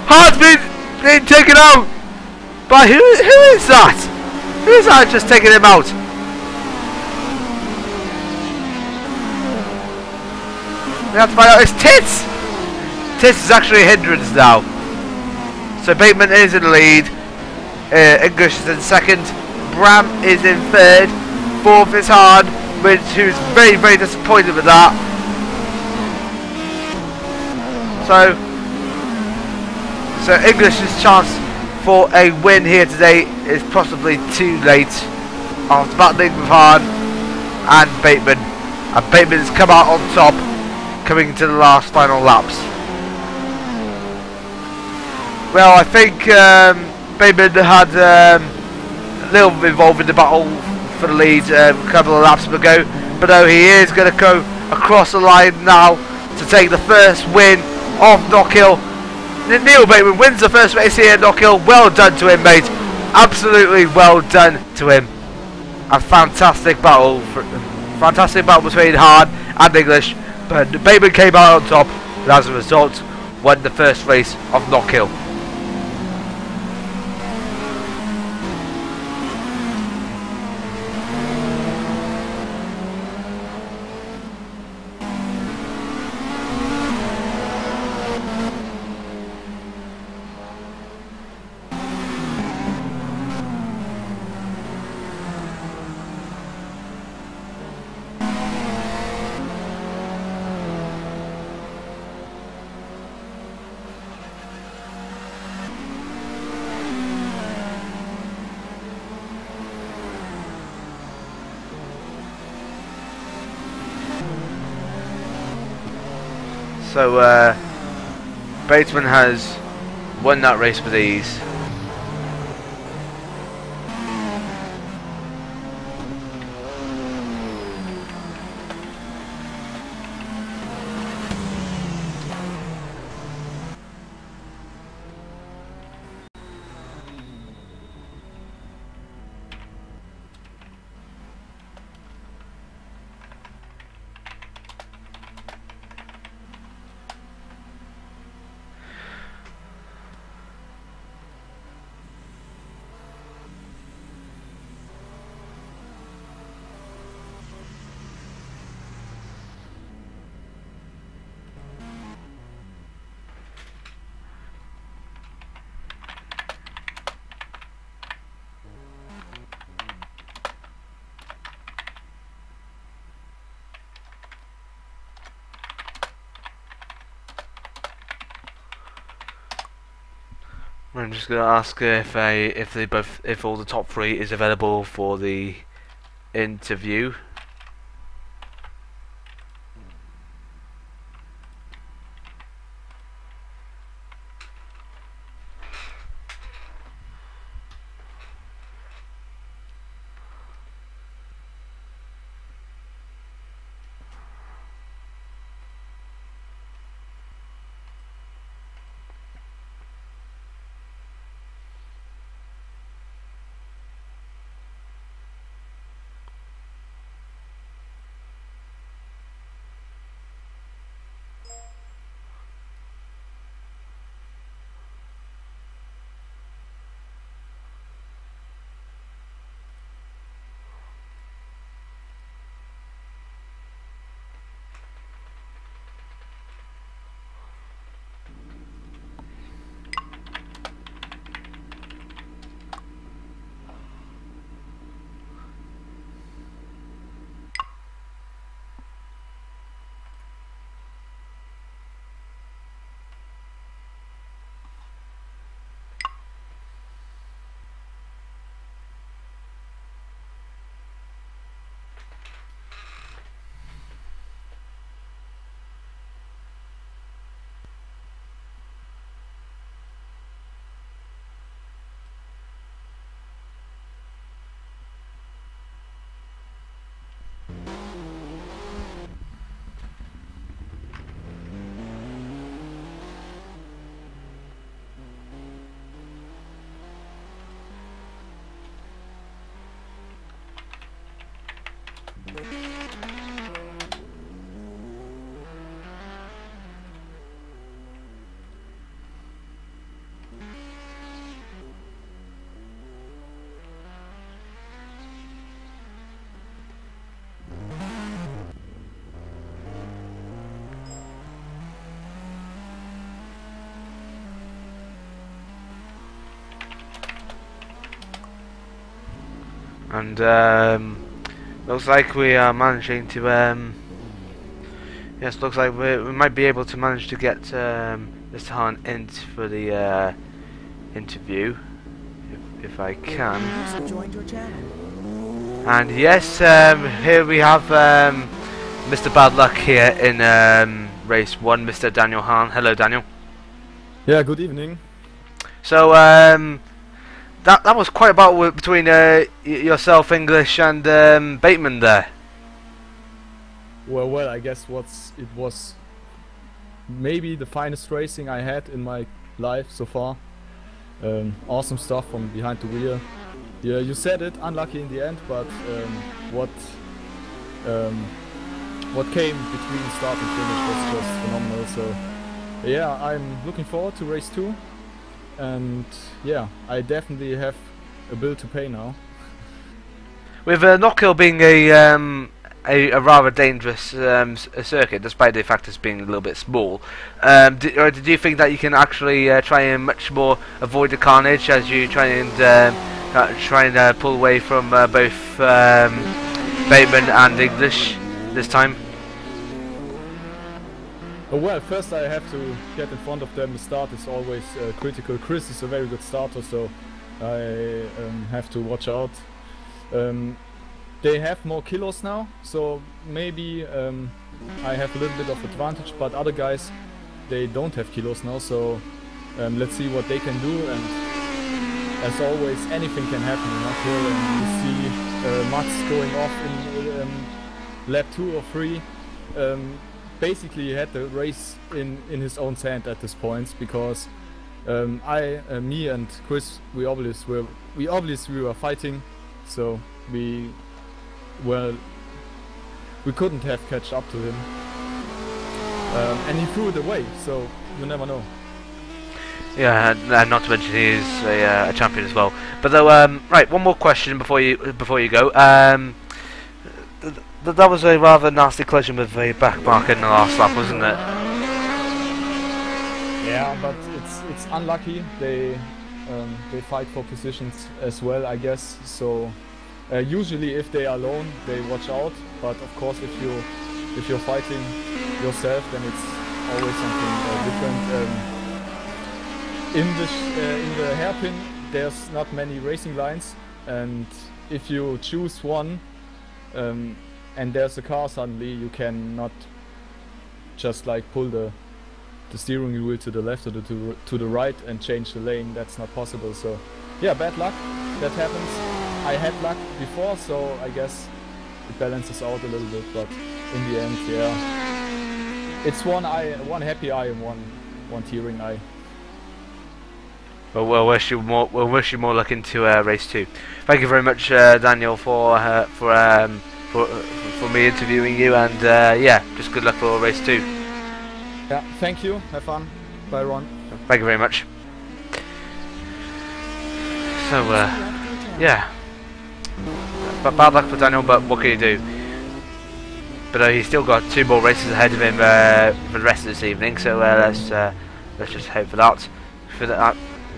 Hahn's been taken out by who is that? Who is that just taking him out? We have to find out. It's Tits! Tits is actually a hindrance now. So Bateman is in the lead. English is in second. Bram is in third. Fourth is Hahn, who's very, very disappointed with that. So English's chance for a win here today is possibly too late after battling with Hahn and Bateman. And Bateman has come out on top, coming to the last final laps. Well, I think Bateman had a little bit involved in the battle for the lead a couple of laps ago, but no, he is going to go across the line now to take the first win of Knockhill. Neil Bateman wins the first race here at Knockhill. Well done to him, mate. Absolutely well done to him. A fantastic battle between Hahn and English. But Bateman came out on top, and as a result, won the first race of Knockhill. So Bateman has won that race with ease. I'm just gonna ask if all the top three is available for the interview. And looks like we are managing to yes, looks like we might be able to manage to get Mr. Hahn in for the interview if I can. User joined your channel. And yes, here we have Mr. Bad Luck here in race 1, Mr. Daniel Hahn. Hello, Daniel. Yeah, good evening. So that was quite a battle between yourself, English, and Bateman there. Well, I guess it was maybe the finest racing I had in my life so far. Awesome stuff from behind the wheel. Yeah, you said it, unlucky in the end, but what came between start and finish was just phenomenal. So yeah, I'm looking forward to race 2, and yeah, I definitely have a bill to pay now. With Knockhill being a rather dangerous circuit, despite the fact it's being a little bit small, did you think that you can actually try and much more avoid the carnage as you try and pull away from both Bateman and English this time? Well, first I have to get in front of them. The start is always critical. Chris is a very good starter, so I have to watch out. They have more kilos now, so maybe I have a little bit of advantage, but other guys they don't have kilos now, so let's see what they can do. And as always, anything can happen in Knockhill, and you see Max going off in lap 2 or 3. Basically, he had the race in his own hand at this point, because me and Chris, we obviously were fighting, so we couldn't have catch up to him, and he threw it away. So you never know. Yeah, and not to mention he is a champion as well. But though, right, one more question before you go. That was a rather nasty collision with the back marker in the last lap, wasn't it? Yeah, but it's unlucky. They fight for positions as well, I guess. So usually, if they are alone, they watch out. But of course, if you're fighting yourself, then it's always something different. In the hairpin, there's not many racing lines, and if you choose one, and there's a car suddenly, you cannot just like pull the steering wheel to the left or to the right and change the lane. That's not possible. So yeah, bad luck. That happens. I had luck before, so I guess it balances out a little bit. But in the end, yeah, it's one happy eye and one tearing eye. Well, we'll wish you more luck into race 2. Thank you very much, Daniel, for me interviewing you, and yeah, just good luck for race 2. Yeah, thank you. Have fun. Bye, Ron. Thank you very much. So, yeah, but bad luck for Daniel. But what can you do? But he's still got 2 more races ahead of him for the rest of this evening. So let's just hope for that.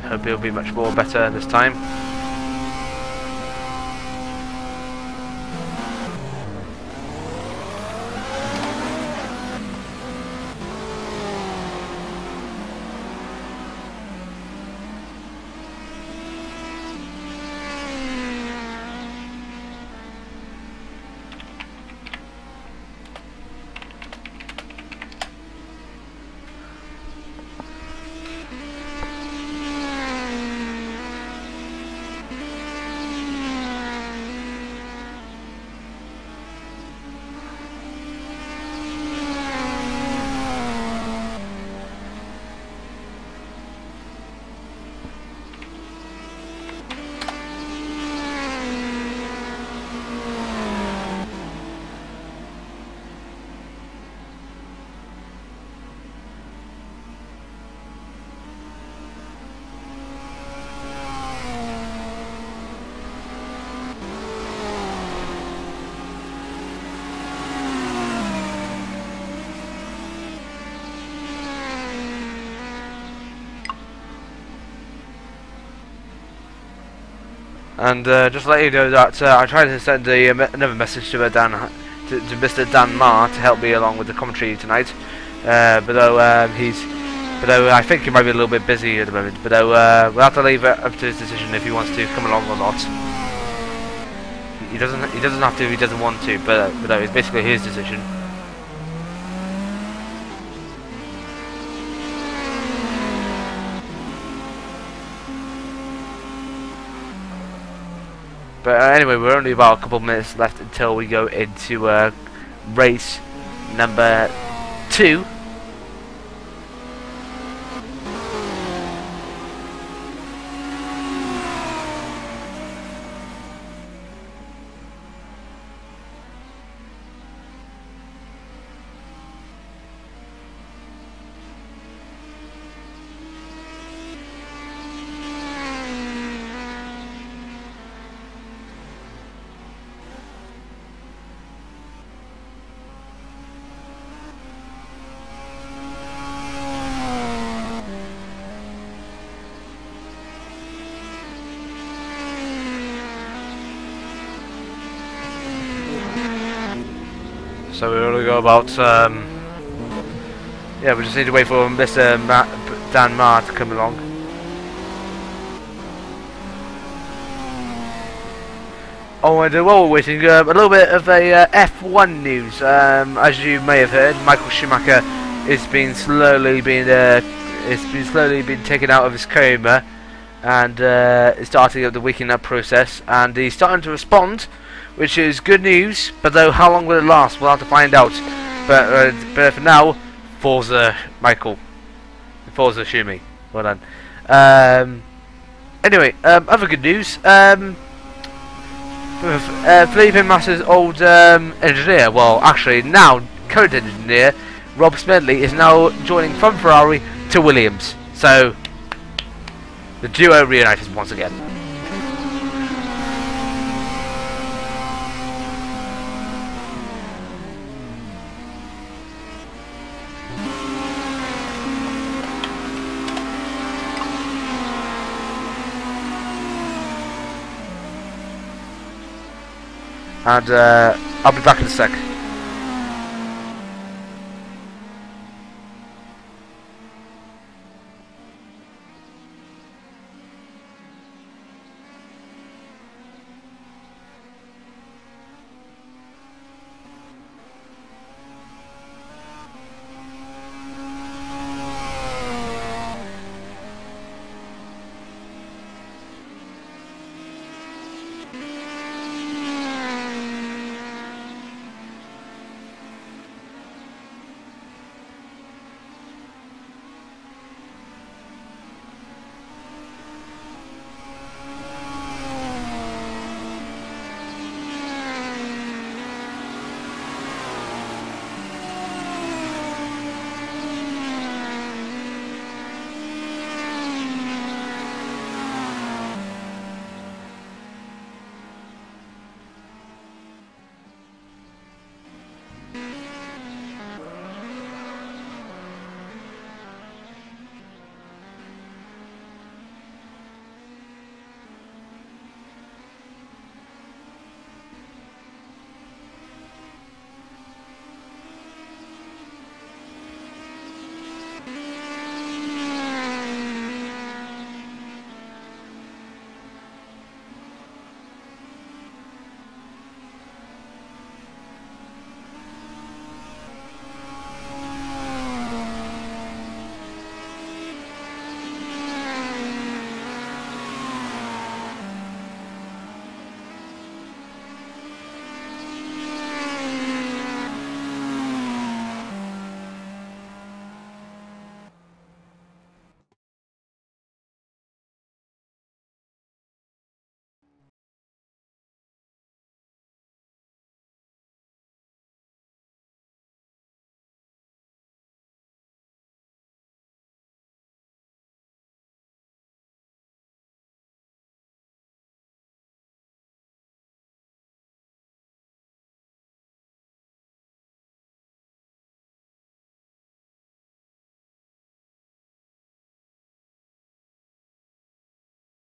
I hope he'll be much more better this time. And just to let you know that I tried to send another message to Mr. Dan Marr to help me along with the commentary tonight, but though I think he might be a little bit busy at the moment. But we'll have to leave it up to his decision if he wants to come along or not. He doesn't have to if he doesn't want to, but it's basically his decision. But anyway, we're only about a couple of minutes left until we go into race number 2. So we only go about, yeah, we just need to wait for Mr. Dan Marr to come along. Oh, and while we're waiting, a little bit of a F1 news. As you may have heard, Michael Schumacher it's been slowly been taken out of his coma, and is starting up the waking up process, and he's starting to respond, which is good news. But though, how long will it last? We'll have to find out. But for now, Forza Michael, Forza Shumi, well done. Anyway, other good news. Felipe Massa's old engineer, well, actually now current engineer, Rob Smedley, is now joining from Ferrari to Williams. So the duo reunited once again. And I'll be back in a sec.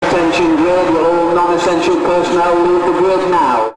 Attention grid, will all non-essential personnel leave the grid now.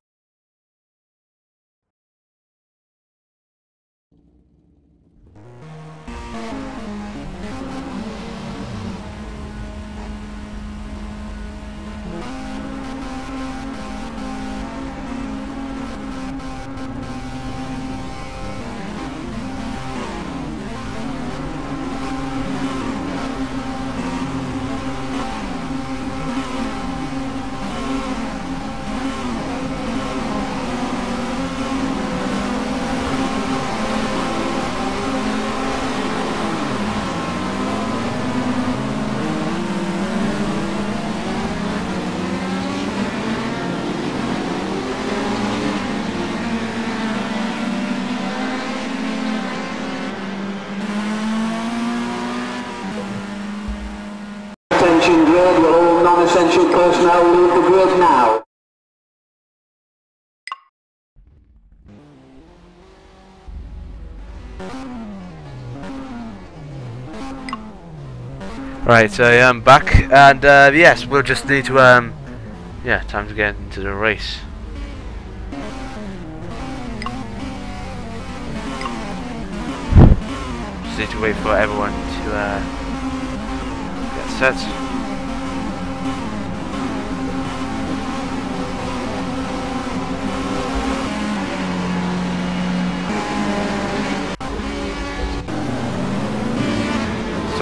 Attention grid, will all non-essential personnel leave the grid now. Right, so I'm back, and yes, we'll just need to yeah, time to get into the race. Just need to wait for everyone to get set.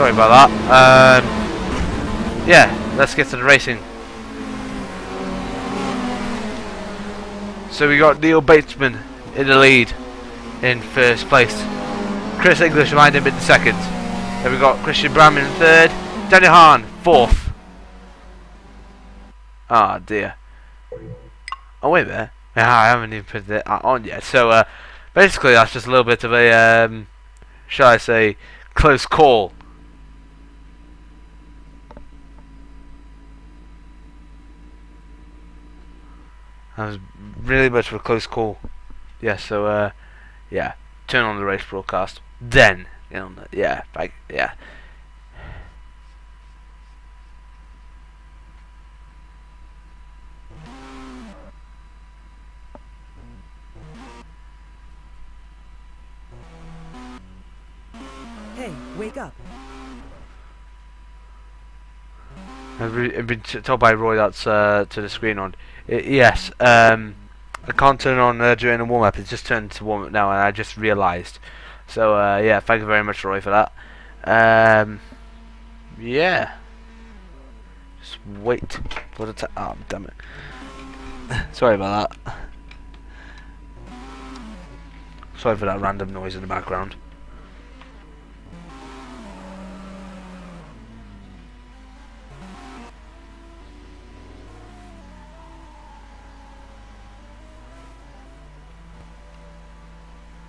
Sorry about that. Yeah, let's get to the racing. So we got Neil Batesman in the lead in first place. Chris English behind him in second. Then we got Christian Bram in third. Daniel Hahn fourth. Ah dear. Oh wait there. Yeah, I haven't even put it on yet. So basically that's just a little bit of a shall I say close call. That was really much of a close call. Yeah, so yeah, turn on the race broadcast. Then, you know, yeah, like, yeah. Hey, wake up. I've been told by Roy that's to the screen on. Yes, I can't turn on during the warm-up. It's just turned to warm-up now, and I just realised. So yeah, thank you very much, Roy, for that. Yeah. Just wait for the oh, damn it. Sorry about that. Sorry for that random noise in the background.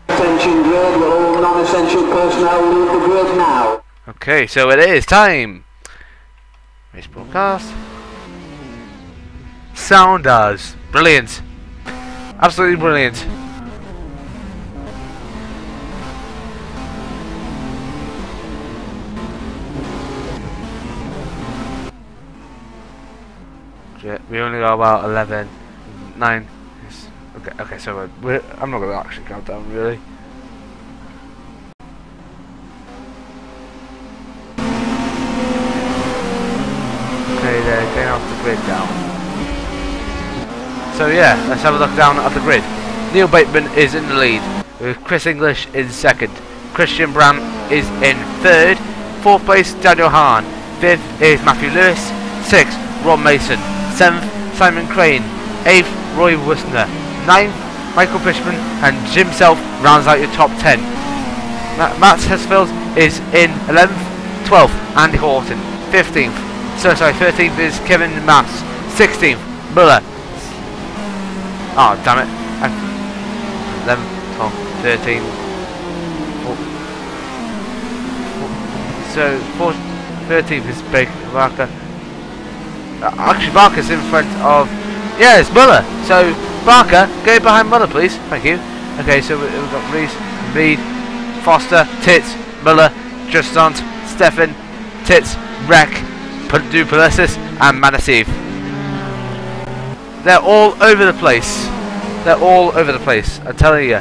Attention grid, will all non-essential personnel leave the grid now. Okay, so it is time. Race broadcast. Sound does. Brilliant. Absolutely brilliant. We only got about 11, 9. Okay, so I'm not going to actually count down really. Okay, they're getting off the grid down. So yeah, let's have a look down at the grid. Neil Bateman is in the lead, with Chris English in second. Christian Bram is in third. Fourth place, Daniel Hahn. Fifth is Matthew Lewis. Sixth, Ron Mason. Seventh, Simon Crane. Eighth, Roy Wustner. Ninth, Michael Fishman, and Jim Self rounds out your top 10. Matt Hesfield is in 11th. 12th, Andy Horton. 15th, 13th is Kevin Mass. 16th, Muller. Oh, damn it. 11th, 12th, 13th. So, 13th is Barker. Actually, Barker's in front of... Yeah, it's Muller. So, Barker, go behind Muller, please. Thank you. Okay, so we've got Reese, Reed, Foster, Tits, Muller, Justant, Stefan, Tits, Wreck, Duplessis, and Manasiv. They're all over the place. They're all over the place, I'm telling you.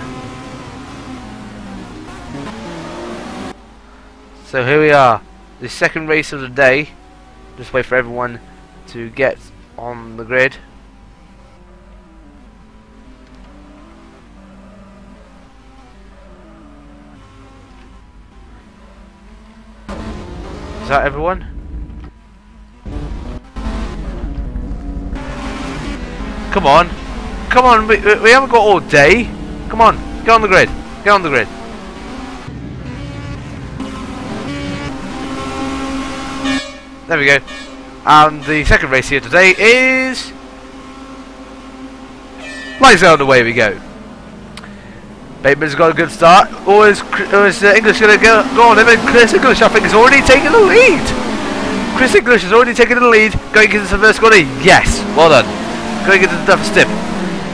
So here we are, the second race of the day. Just wait for everyone to get on the grid. Is that everyone? Come on. Come on, we haven't got all day. Come on, get on the grid. Get on the grid. There we go. And the second race here today is... Lights out, away we go. Bateman's got a good start. Or is English going to go on him? And Chris English, I think, has already taken the lead. Chris English has already taken the lead. Going into the first corner. Yes, well done. Going into the first step.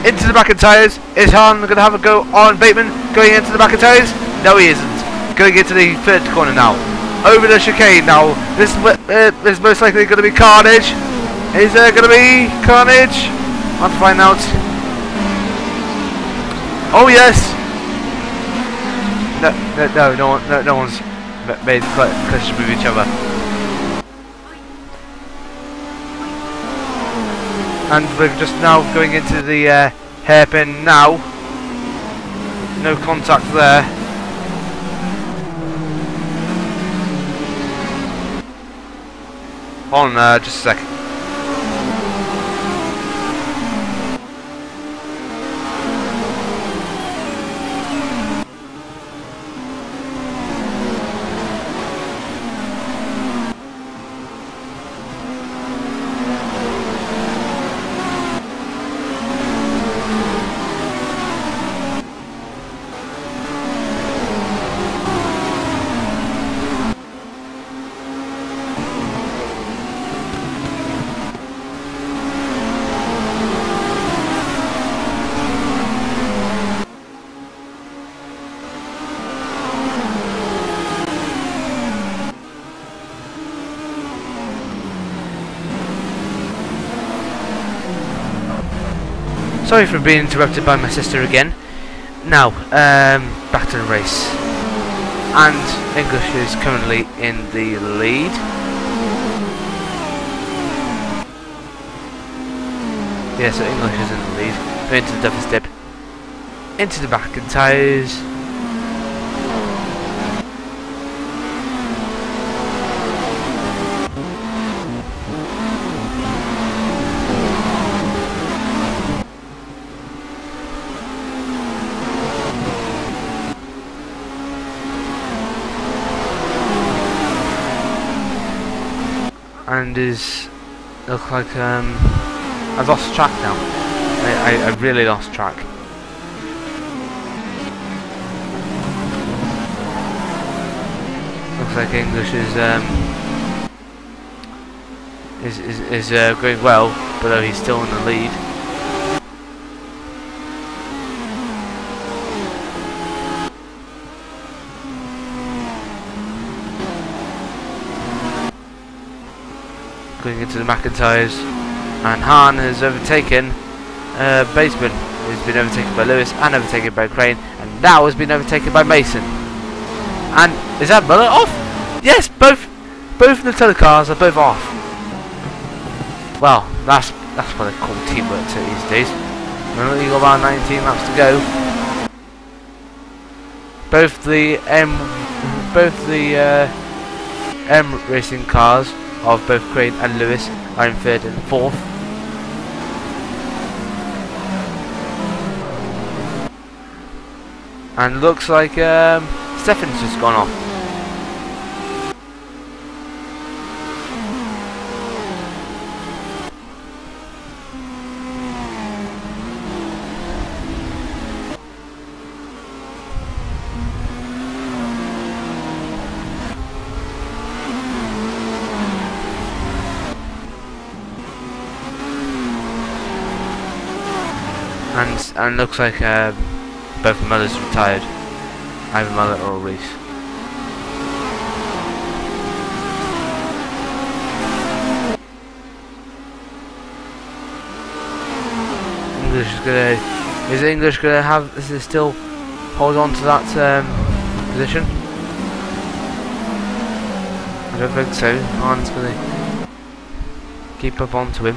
Into the back of tyres. Is Hahn going to have a go on Bateman? Going into the back of tyres? No, he isn't. Going into the third corner now. Over the chicane now. This is most likely going to be carnage. Is there going to be carnage? I'll have to find out. Oh yes. No one's made collisions with each other. And we're just now going into the hairpin now. No contact there. Hold on, just a sec. Sorry for being interrupted by my sister again. Now, back to the race. And English is currently in the lead. Yeah, so English is in the lead. Going into the Duffers dip. Into the back and tyres. And look like I've lost track now. I really lost track. Looks like English is going well, but he's still in the lead. Going into the McIntyres, and Hahn has overtaken Baseman, who's been overtaken by Lewis and overtaken by Crane, and now has been overtaken by Mason. And is that Muller off? Yes, both Nutella cars are both off. Well, that's what they call teamwork these days. Remember, you got about 19 laps to go. Both the M racing cars of both Crane and Lewis are in 3rd and 4th. And looks like Stefan's just gone off. And looks like both Muller's retired, either Muller or Reese. Is English gonna have? Is it still hold on to that position? I don't think so. Hahn's gonna keep up onto him.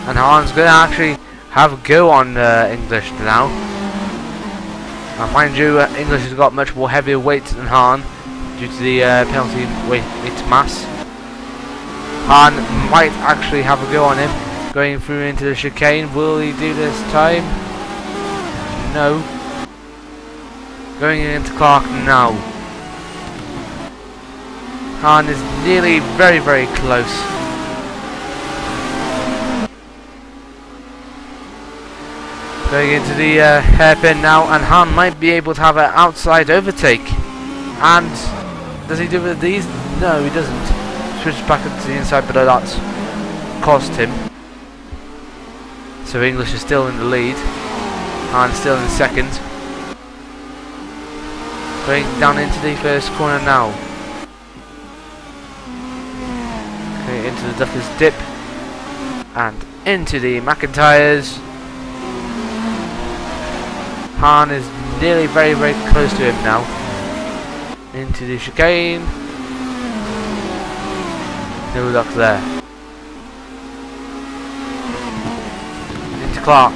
And Hahn's going to actually have a go on English now. Now mind you, English has got much more heavier weight than Hahn due to the penalty weight mass. Hahn might actually have a go on him going through into the chicane. Will he do this time? No. Going into Clark now. Hahn is nearly very, very close. Going into the hairpin now, and Hahn might be able to have an outside overtake. And does he do it with these? No, he doesn't. Switches back into the inside, but that's cost him. So English is still in the lead. Hahn still in 2nd. Going down into the first corner now. Okay, into the Duffers dip. And into the McIntyres. Hahn is nearly very, very close to him now. Into the chicane. No luck there. Into Clark.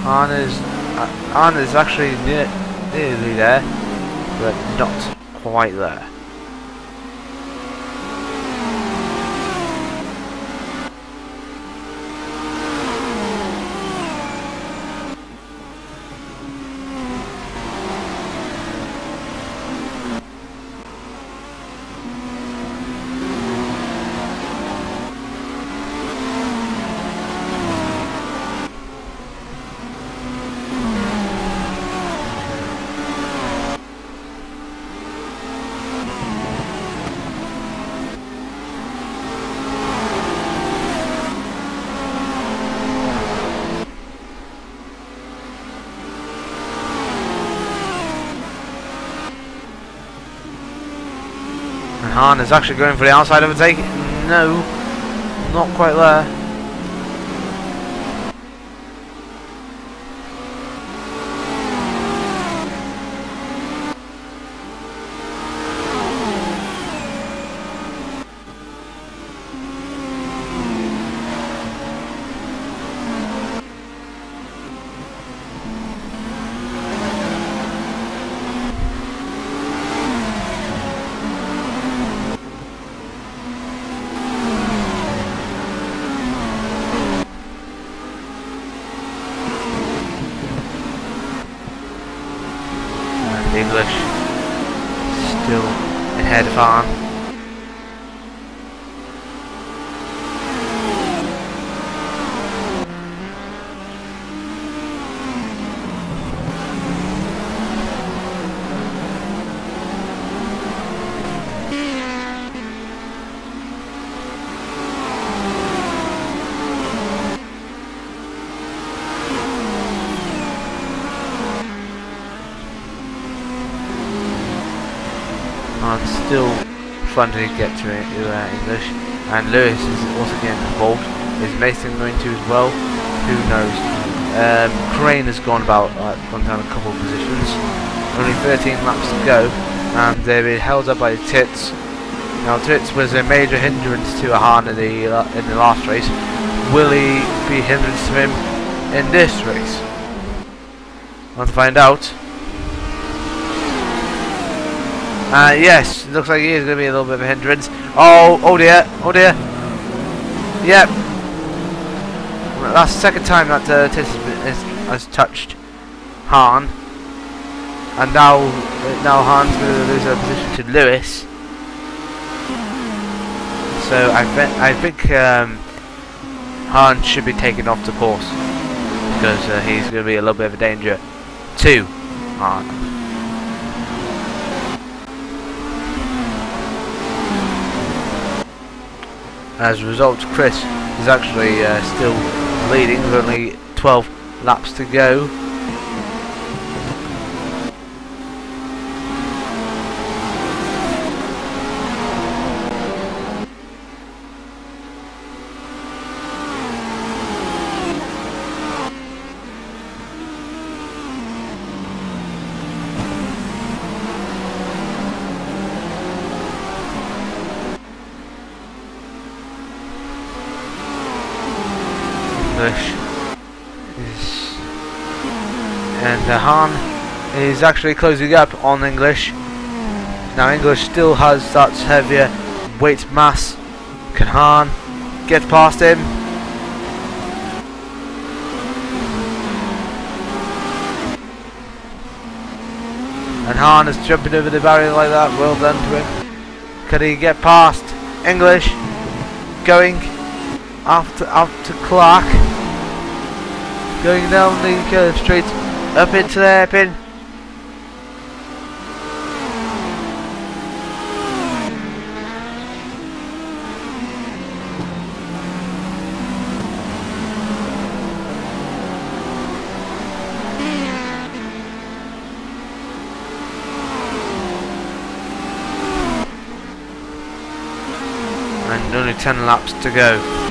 Hahn is actually nearly there, but not quite there. And Hahn is actually going for the outside overtake. No, not quite there. English still ahead of Hahn. I'm still trying to get to English, and Lewis is also getting involved. Is Mason going to as well? Who knows? Crane has gone down a couple of positions. Only 13 laps to go, and they've been held up by Tits. Now Tits was a major hindrance to Hahn in the last race. Will he be a hindrance to him in this race? Want to find out. Yes, it looks like he is going to be a little bit of a hindrance. Oh dear, oh dear. Yep. That's the second time that Tis has touched Hahn. And now Hahn's going to lose a position to Lewis. So I think Hahn should be taken off the course, because he's going to be a little bit of a danger to Hahn. As a result, Chris is actually still leading with only 12 laps to go. And Hahn is actually closing up on English. Now English still has that heavier weight mass. Can Hahn get past him? And Hahn is jumping over the barrier like that. Well done to him. Can he get past English? Going after Clark. Going down the curve straight up into the hairpin. And only 10 laps to go.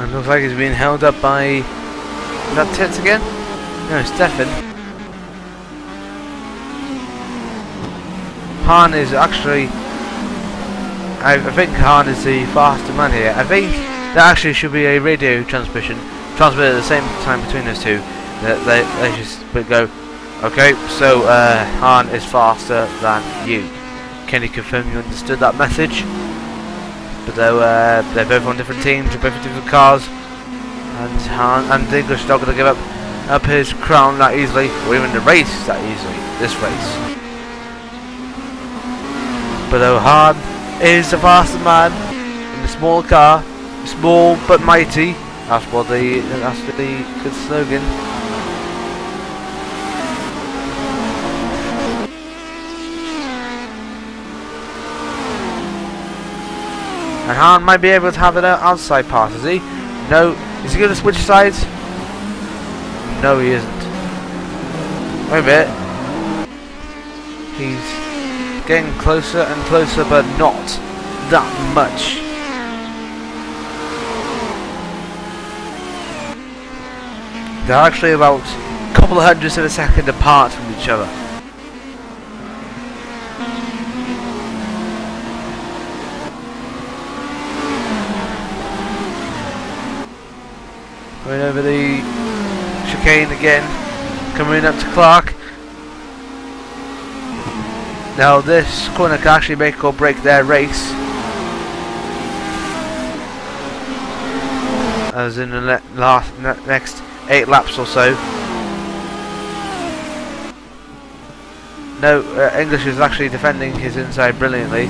And looks like he's being held up by... Is that Tits again? No, Stefan. Han is actually... I think Han is the faster man here. I think there actually should be a radio transmitted at the same time between those two. They just would go, okay, so Han is faster than you. Can you confirm you understood that message? But they're both on different teams, they're both in different cars, and Han and the English not going to give up his crown that easily, or even the race that easily. This race. But Han is the faster man in the small car, small but mighty. That's the good slogan. And Han might be able to have an outside pass, is he? No. Is he going to switch sides? No, he isn't. Wait a minute. He's getting closer and closer, but not that much. They're actually about a couple of hundredths of a second apart from each other. Going over the chicane again, coming up to Clark. Now this corner can actually make or break their race, as in the next 8 laps or so. No, English is actually defending his inside brilliantly.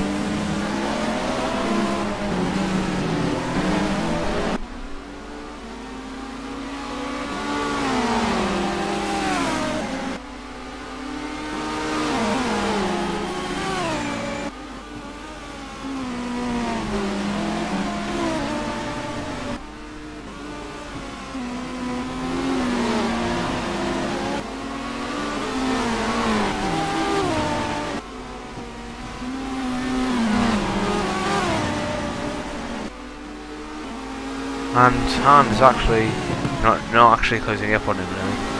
And Han is actually not actually closing up on him now.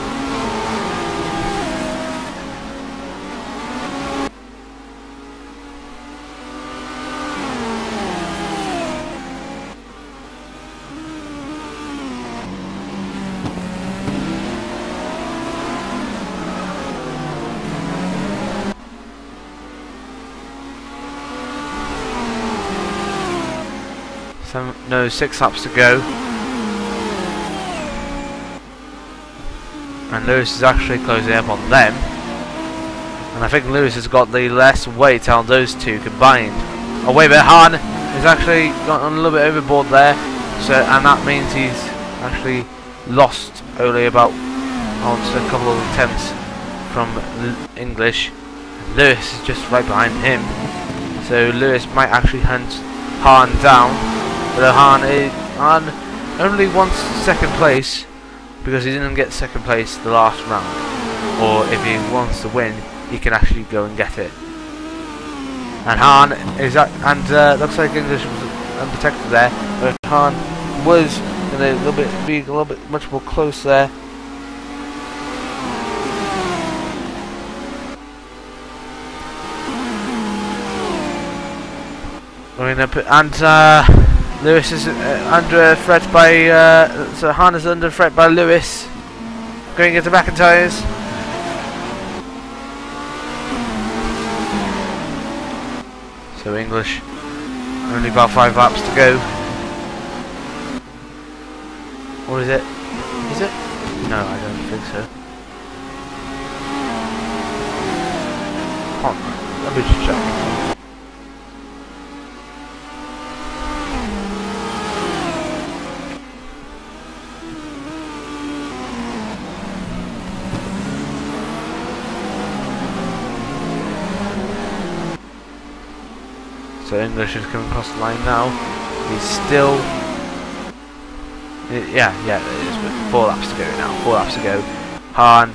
No, 6 laps to go. And Lewis is actually closing up on them. And I think Lewis has got the less weight out of those two combined. Oh wait a minute, Han has actually gone a little bit overboard there. So, and that means he's actually lost only about a couple of tenths from English. Lewis is just right behind him. So Lewis might actually hunt Han down. But Han only wants second place because he didn't get second place the last round. Or if he wants to win, he can actually go and get it. And Han is looks like English was unprotected there, but Han was being a little bit much more close there. And Lewis is under threat by, so Han is under threat by Lewis, going into back and tyres. So English, only about 5 laps to go. Or is it? Is it? No, I don't think so. Hold on, let me just check. So English is coming across the line now. He's still... Yeah, it is, but 4 laps to go now. 4 laps to go. Han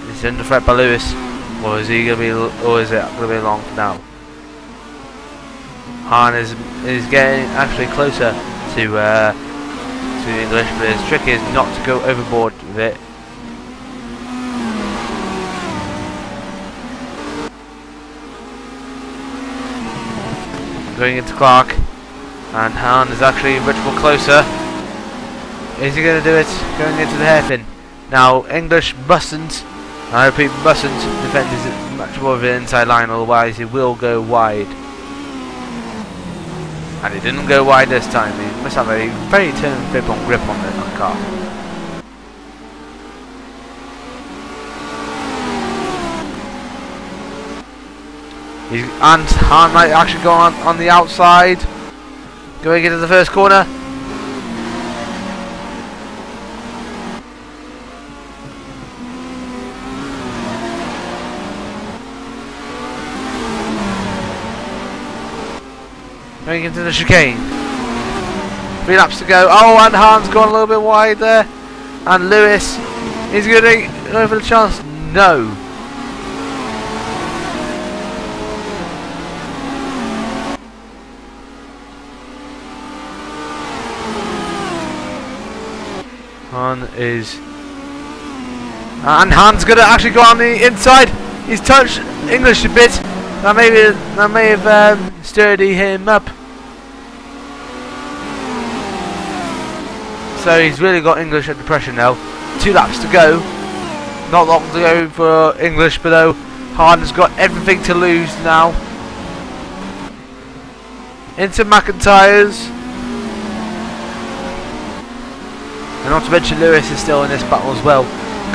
is under threat by Lewis. Or is he gonna be? Or is it gonna be long for now? Han is getting actually closer to to English, but his trick is not to go overboard with it. Going into Clark, and Hahn is actually much more closer. Is he going to do it? Going into the hairpin. Now English mustn't, I repeat, mustn't defend his much more of an inside line, otherwise he will go wide. And he didn't go wide this time. He must have a very turn grip on the car. And Hahn might actually go on the outside, going into the first corner. Going into the chicane. 3 laps to go. Oh, and Hahn's gone a little bit wide there. And Lewis is going to go for the chance. No. Hahn is, and Hahn's going to actually go on the inside. He's touched English a bit. That may have sturdy him up. So he's really got English under pressure now. 2 laps to go. Not long to go for English, but though Hahn has got everything to lose now. Into McIntyre's. And not to mention Lewis is still in this battle as well.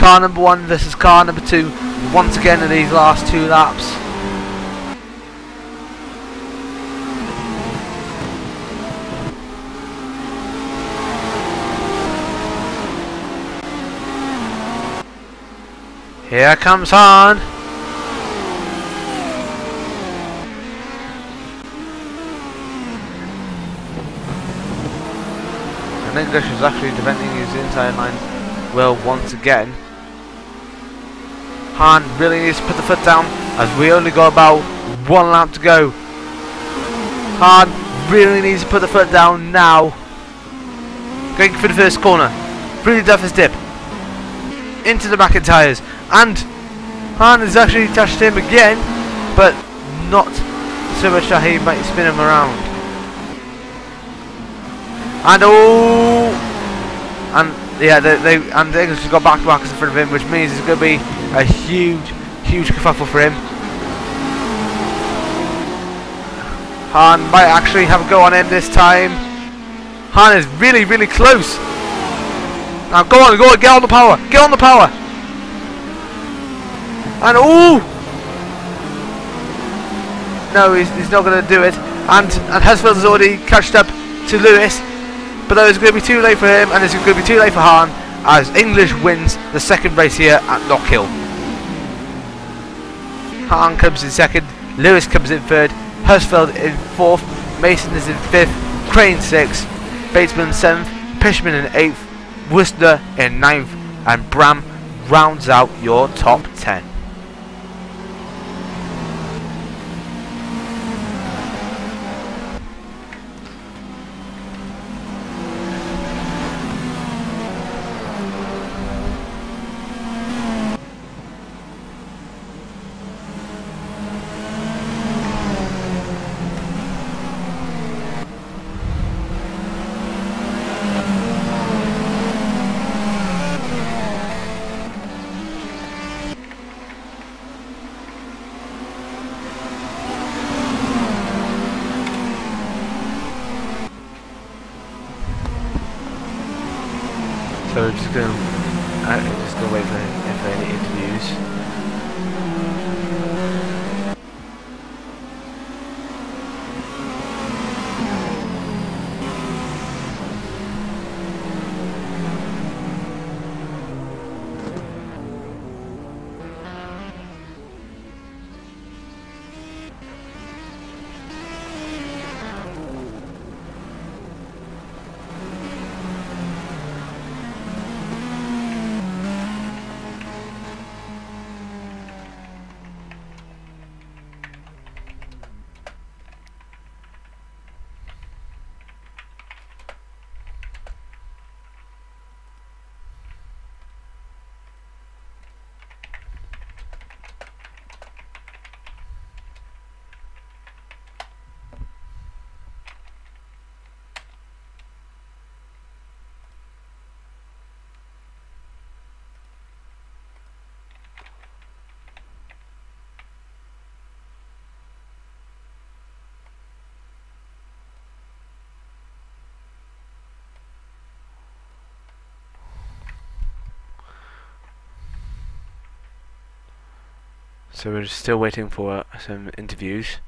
Car number 1 versus car number 2 once again in these last 2 laps. Here comes Hahn. And English is actually defending his inside line well once again. Hahn really needs to put the foot down as we only got about 1 lap to go. Hahn really needs to put the foot down now. Going for the first corner. Through the Duffers dip. Into the McIntyres. And Hahn has actually touched him again, but not so much that he might spin him around. And oh, and yeah, and the English have got back markers in front of him, which means it's going to be a huge kerfuffle for him. Hahn might actually have a go on him this time. Hahn is really close. Now go on, get on the power, get on the power. And oh! No, he's not going to do it. And Hesfeld has already catched up to Lewis, but though it's going to be too late for him, and it's going to be too late for Hahn, as English wins the second race here at Knockhill. Hahn comes in second, Lewis comes in third, Hesfeld in fourth, Mason is in fifth, Crane sixth, Batesman 7th, Pishman in 8th, Worcester in 9th, and Bram rounds out your top 10. So we're just going to wait for any interviews. So we're still waiting for some interviews.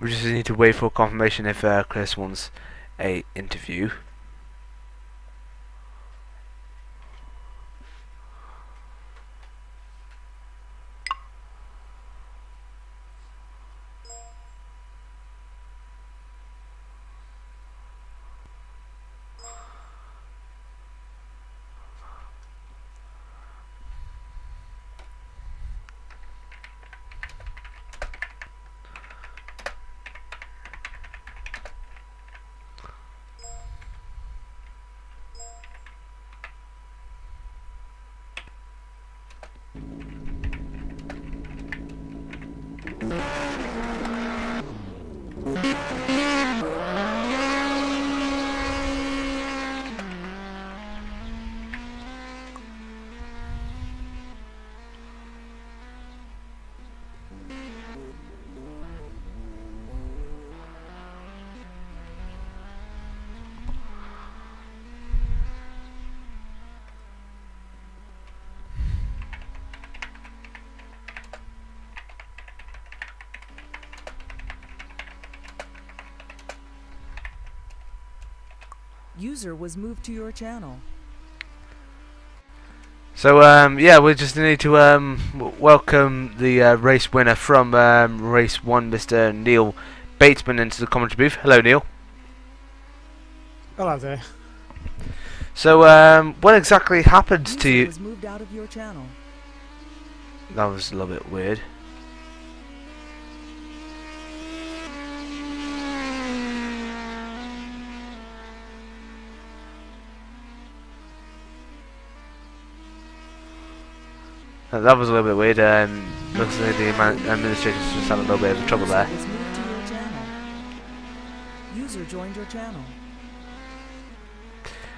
We just need to wait for confirmation if Chris wants a interview. User was moved to your channel. So yeah, we just need to welcome the race winner from race 1, Mr. Neil Batesman, into the commentary booth. Hello, Neil. Hello there. So what exactly happened to User you? was moved out of your channel. That was a little bit weird. That was a little bit weird. Looks like the administration's just having a little bit of trouble there. Was moved to your channel. User joined your channel.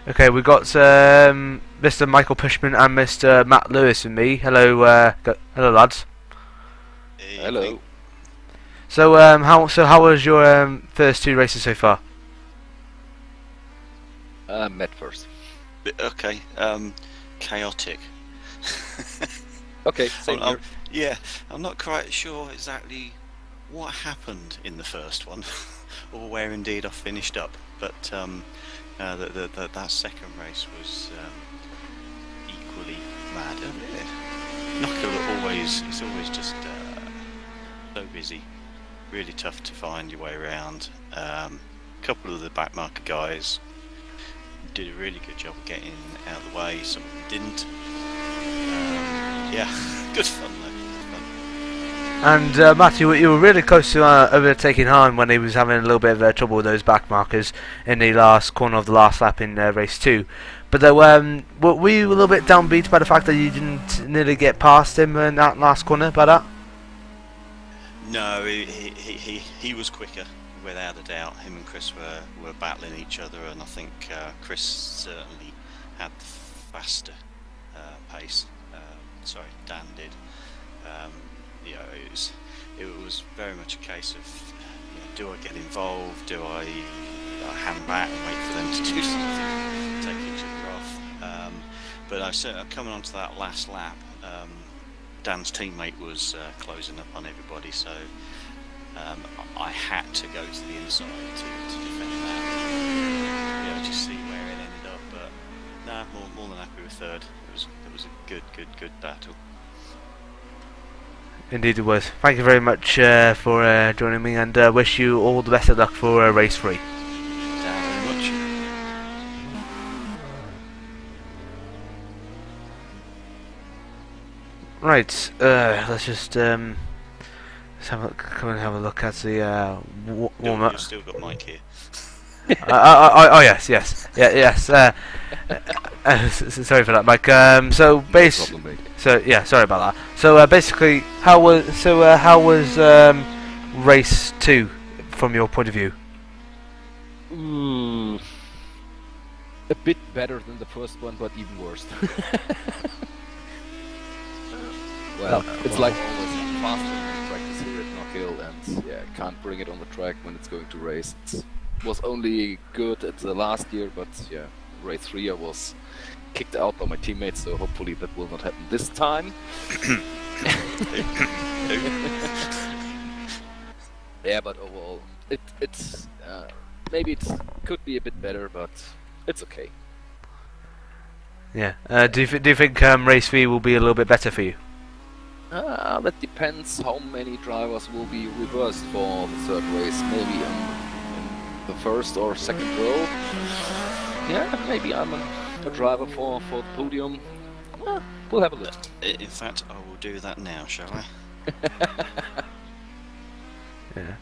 Okay, we got Mr. Michael Pushman and Mr. Matt Lewis with me. Hello, hello, lads. Hello. So how was your first 2 races so far? Met first. Okay, chaotic. Okay, same here. Yeah, I'm not quite sure exactly what happened in the first one, or where indeed I finished up. But that second race was equally mad. Knockhill is always just so busy, really tough to find your way around. A couple of the backmarker guys did a really good job of getting out of the way. Some of them didn't. Yeah, good fun though. And Matt, you were really close to overtaking Han when he was having a little bit of trouble with those back markers in the last corner of the last lap in race 2. But though, were you a little bit downbeat by the fact that you didn't nearly get past him in that last corner by that? No, he was quicker, without a doubt. Him and Chris were battling each other, and I think Chris certainly had the faster pace. Sorry, Dan did. You know, it was very much a case of, you know, do I get involved? Do I hand back and wait for them to do something, take each other off? But I certainly, coming onto that last lap, Dan's teammate was closing up on everybody, so I had to go to the inside to defend that. You know, just see where it ended up. But no, more than happy with third. It was a good battle. Indeed it was. Thank you very much for joining me, and wish you all the best of luck for race 3. Thank you very much. Right, let's just come and have a look at the warm up. You've still got Mike here. Oh yes, sorry for that, Mike. So yeah, sorry about that. So basically, how was race 2 from your point of view? A bit better than the first one, but even worse. Well, it's like always faster than practice here at Knockhill, and yeah, can't bring it on the track when it's going to race. It was only good at the last year, but yeah, race 3 I was kicked out by my teammates, so hopefully that will not happen this time. Yeah, but overall, it's maybe it could be a bit better, but it's okay. Yeah. Do you think race 3 will be a little bit better for you? That depends how many drivers will be reversed for the third race. Maybe in the first or second row. Yeah, maybe I'm a driver for the podium. We'll have a look. In fact, I will do that now, shall I? Yeah.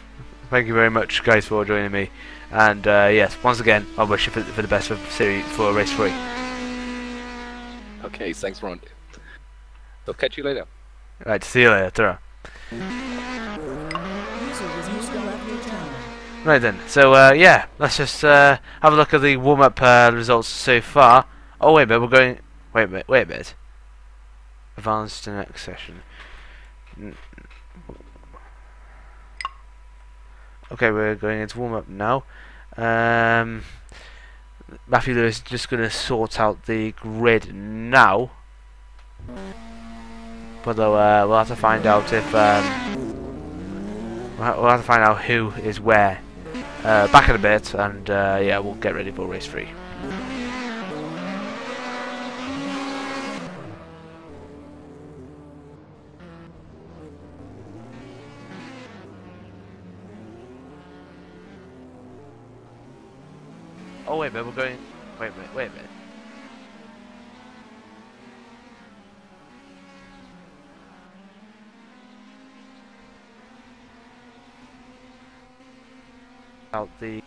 Thank you very much, guys, for joining me. And yes, once again, I wish you for the best for race 3. Okay, thanks, Ron. So catch you later. Right, see you later. Ta-ra. User was moved to left your channel. Right then, so yeah, let's just have a look at the warm-up results so far. Oh wait a minute, we're going. Wait a minute. Advance to next session. Okay, we're going into warm-up now. Matthew Lewis is just going to sort out the grid now. But we'll have to find out if we'll have to find out who is where. Back in a bit, and yeah, we'll get ready for race 3. Oh wait a minute, we're going. Wait a minute. Out the.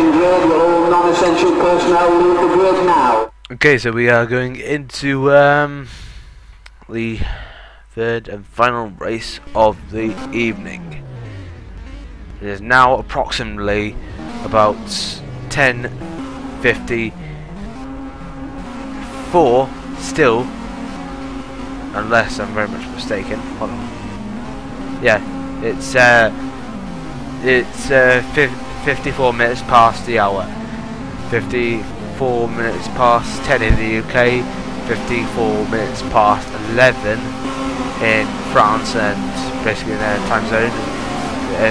Attention grid, will all non-essential personnel leave the grid now. Okay, so we are going into the third and final race of the evening. It is now approximately about 10:54 still, unless I'm very much mistaken. Hold on. Yeah, it's 54 minutes past the hour. 54 minutes past 10 in the UK. 54 minutes past 11 in France, and basically in their time zone.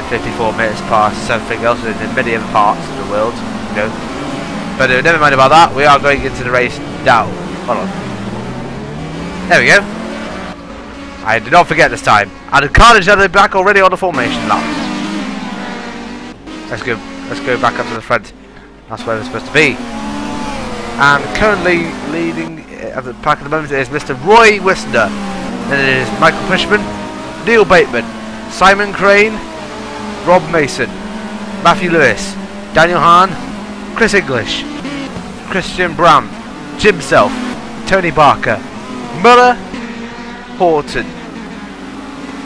54 minutes past something else in many other parts of the world, you know. But never mind about that. We are going into the race now. Hold on. There we go. I did not forget this time. And the carnage are back already on the formation lap. Let's go back up to the front. That's where we're supposed to be. And currently leading at the pack at the moment is Mr. Roy Wisner. Then it is Michael Pushman, Neil Bateman, Simon Crane, Rob Mason, Matthew Lewis, Daniel Hahn, Chris English, Christian Bram, Jim Self, Tony Barker, Muller, Horton,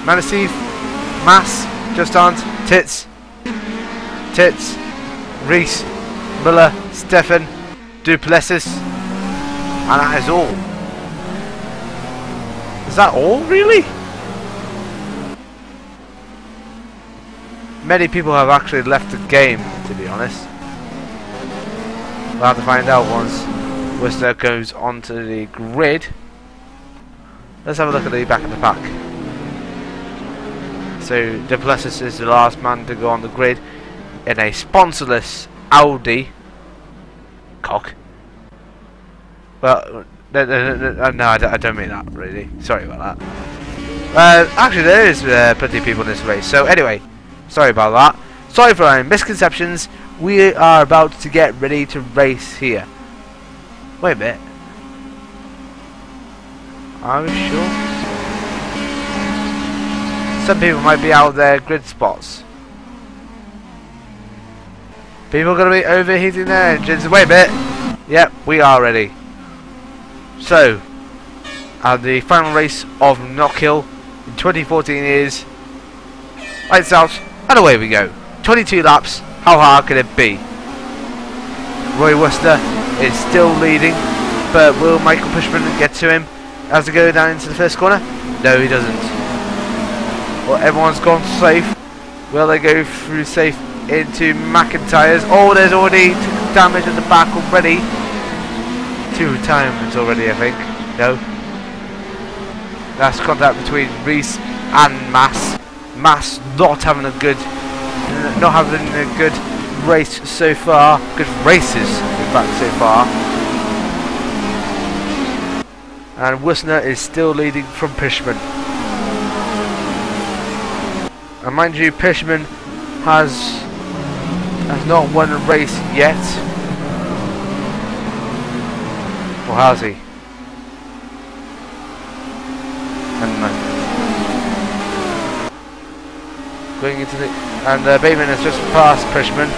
Manasif, Mass, Just Aunt, Tits, Reese, Muller, Stefan, Duplessis, and that is all. Is that all, really? Many people have actually left the game, to be honest. We'll have to find out once Worcester goes onto the grid. Let's have a look at the back of the pack. So Duplessis is the last man to go on the grid in a sponsorless Audi. Cock. Well, no, I don't mean that, really. Sorry about that. Actually, there is plenty of people in this race. So anyway, sorry about that. Sorry for any misconceptions. We are about to get ready to race here. Wait a minute. Are we sure? Some people might be out of their grid spots. People are going to be overheating their engines. Wait a minute. Yep, we are ready. So, the final race of Knockhill in 2014 is lights out and away we go. 22 laps. How hard can it be? Roy Worcester is still leading, but will Michael Pushman get to him as they go down into the first corner? No, he doesn't. Well, everyone's gone safe. Will they go through safe into McIntyre's? Oh, there's already damage at the back already. 2 retirements already, I think. No. That's contact between Reese and Mass. Mass not having a good race so far. Good races, in fact, so far. And Worcester is still leading from Pushman. And mind you, Pushman has not won a race yet. Or has he? Going into the Bateman has just passed Pushman,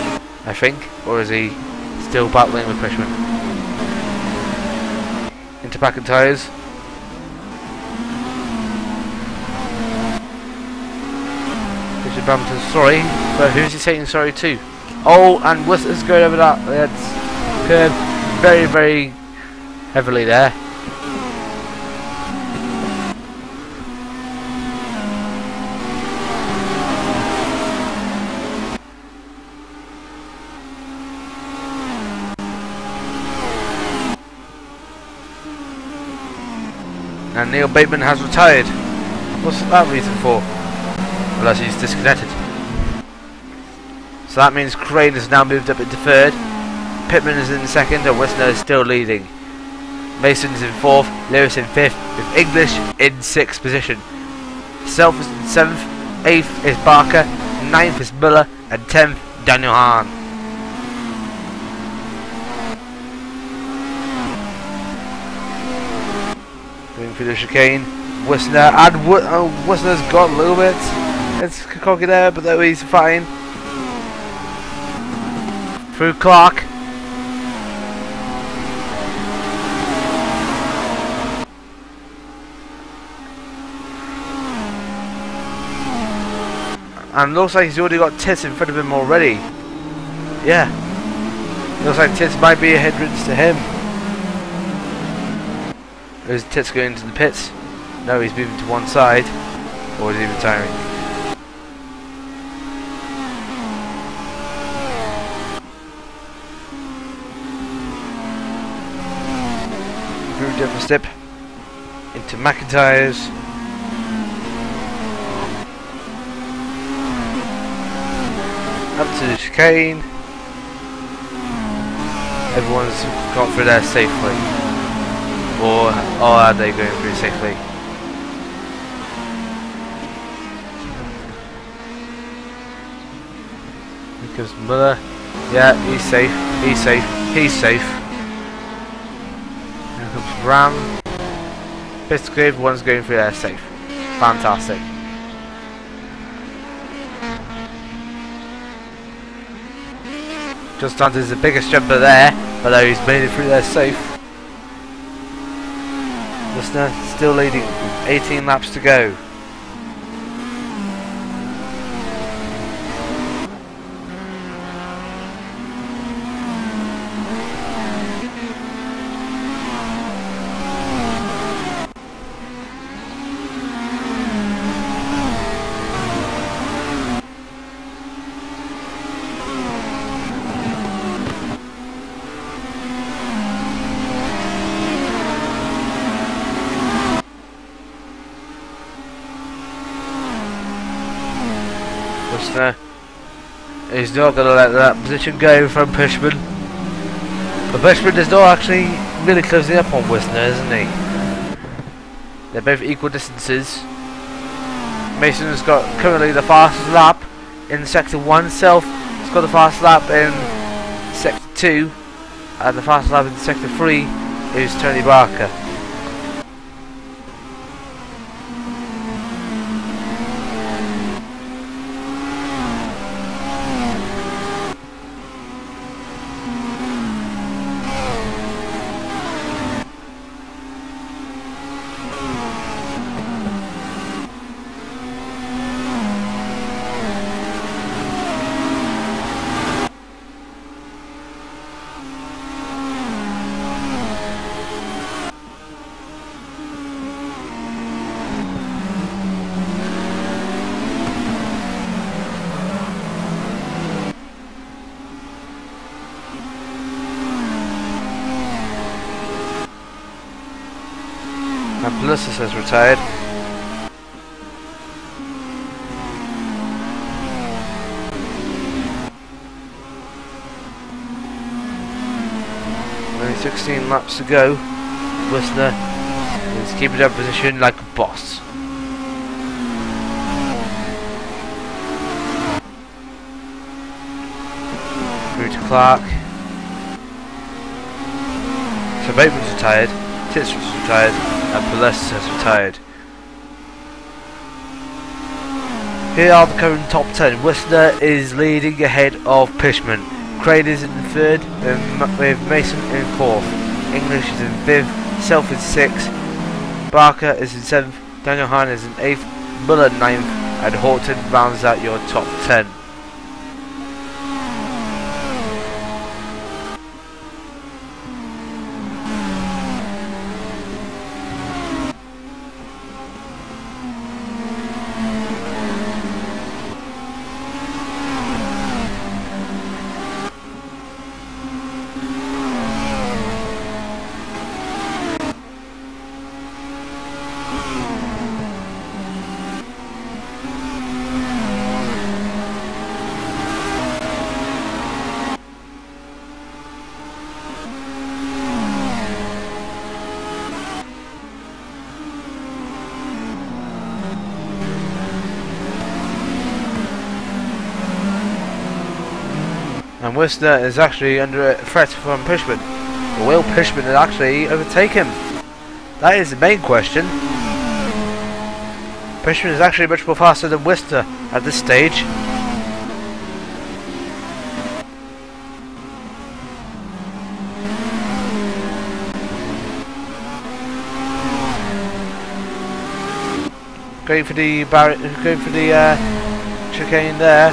I think, or is he still battling with Pushman? Into pack and tyres. Richard Bampton, sorry, but who's he saying sorry to? Oh, and Worcester's going over that curb very, very heavily there. And Neil Bateman has retired. What's that reason for? Unless he's disconnected. So that means Crane has now moved up into third. Pittman is in second, and Wisner is still leading. Mason's in fourth, Lewis in fifth, with English in sixth position. Self is in seventh, eighth is Barker, ninth is Muller, and 10th Daniel Hahn. Going through the chicane, Wisner, and Wisner's got a little bit. It's cocky there, but though he's fine. through Clark. And looks like he's already got Tits in front of him already. Yeah. Looks like Tits might be a hindrance to him. Is Tits going into the pits? No, he's moving to one side. Or is he retiring? Through different step into McIntyre's. Up to the chicane. Everyone's got through there safely. Or are they going through safely? Because Muller, yeah, he's safe, he's safe, he's safe. Here comes Ram. Basically everyone's going through there safe. Fantastic. Just Hunter's the biggest jumper there, but he's made it through there safe. Listener still leading with 18 laps to go. He's not going to let that position go from Pushman. But Pushman is not actually really closing up on Wisner, isn't he? They're both equal distances. Mason's got currently the fastest lap in Sector 1. Self has got the fastest lap in Sector 2. And the fastest lap in Sector 3 is Tony Barker. And Pelissus has retired. Only 16 laps to go. Wisner is keeping up position like a boss. Through to Clark. So Bateman's retired, Tits was retired, and Pelissus has retired. Here are the current top 10. Wisner is leading ahead of Pushman. Crane is in 3rd, with Mason in 4th. English is in 5th, Self is 6th, Barker is in 7th, Daniel Hine is in 8th, Muller 9th, and Horton rounds out your top 10. And Wisner is actually under a threat from Pushman. Or will Pushman actually overtake him? That is the main question. Pushman is actually much more faster than Wisner at this stage. Going for the chicane there.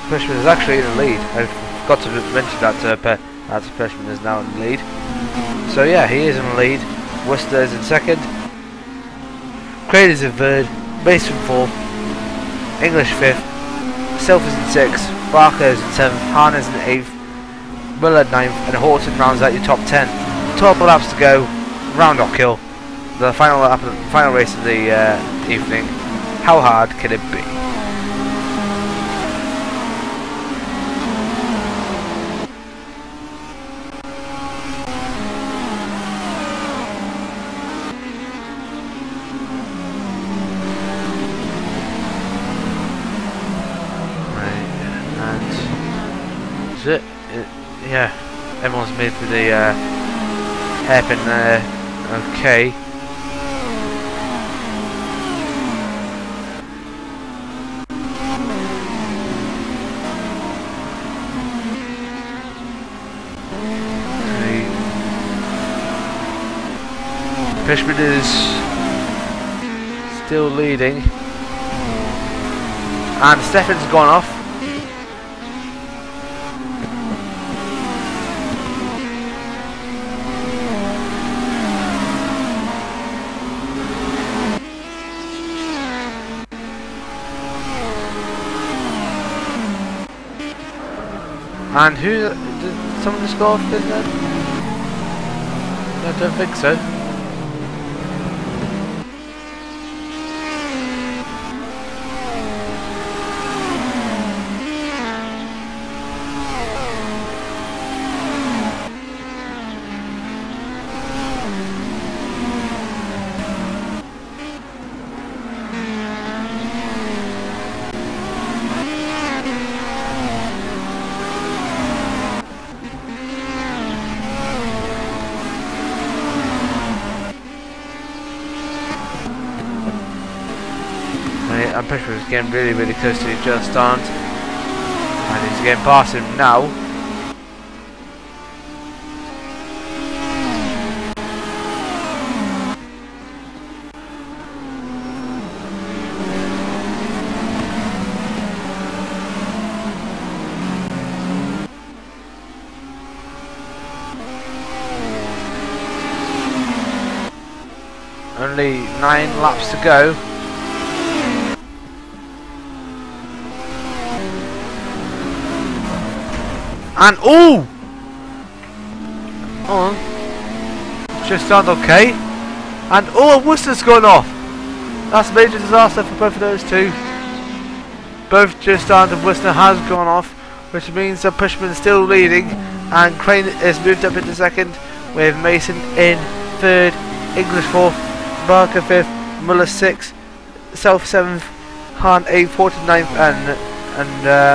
Pushman is actually in the lead. I forgot to mention that Pushman is now in the lead. So yeah, he is in the lead. Worcester is in second. Crane is in third. Mason fourth. English fifth. Self is in sixth. Barker is in seventh. Hahn is in eighth. Muller ninth. And Horton rounds out your top 10. 12 laps to go. Round Knockhill. The final race of the evening. How hard can it be? Yeah, everyone's made for the hairpin there. Okay. Fishman is still leading, and Stefan's gone off. And who did someone just go off? Did that? I don't think so. I'm pretty sure he's getting really close to each other stand, and he's getting past him now. Only 9 laps to go. And oh, just sound okay. And oh, Worcester's gone off. That's a major disaster for both of those two. Both just started and Worcester has gone off, which means that Pushman is still leading, and Crane is moved up into second, with Mason in third, English fourth, Barker fifth, Muller sixth, Self seventh, Hahn eighth, Horton ninth, and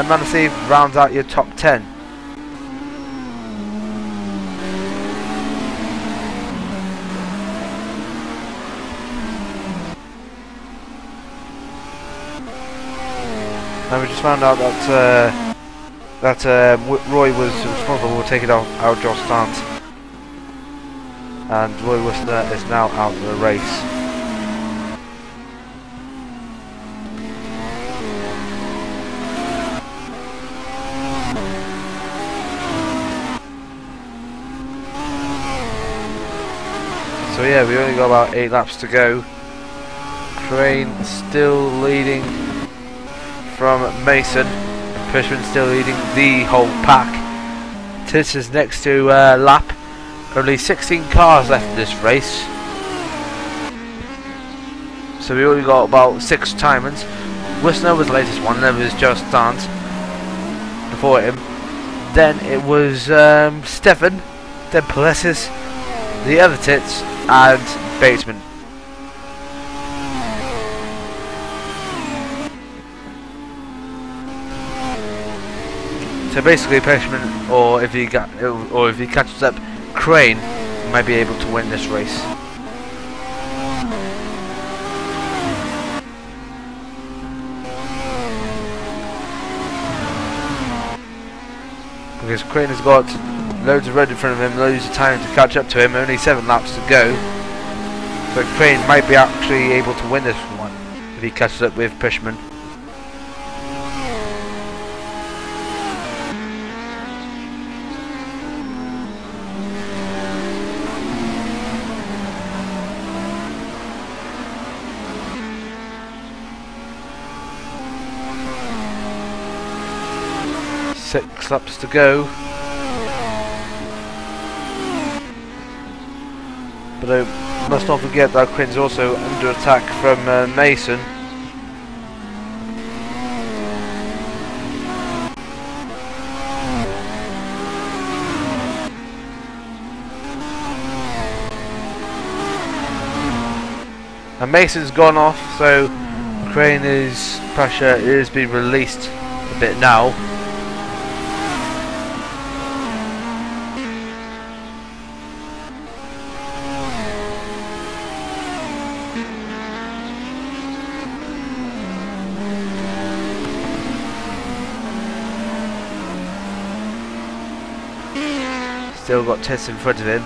Manassi rounds out your top 10. And we just found out that that Roy was responsible for taking out Josh Stance, and Roy Whistler is now out of the race. So yeah, we only got about 8 laps to go. Crane still leading from Mason. Fishman still leading the whole pack. This is next to lap. Only 16 cars left in this race. So we only got about 6 timers. Whistler was the latest one, then it was Just Dance before him. Then it was Stefan, then Plessis, the other tits, and Batesman. So basically, Peshman, or if he catches up, Crane might be able to win this race. Because Crane has got loads of road in front of him, loads of time to catch up to him, only 7 laps to go. But Crane might be actually able to win this one if he catches up with Pishman. Six laps to go. But I must not forget that Crane's also under attack from Mason. And Mason's gone off, so Crane's pressure is being released a bit now. Still got Tess in front of him.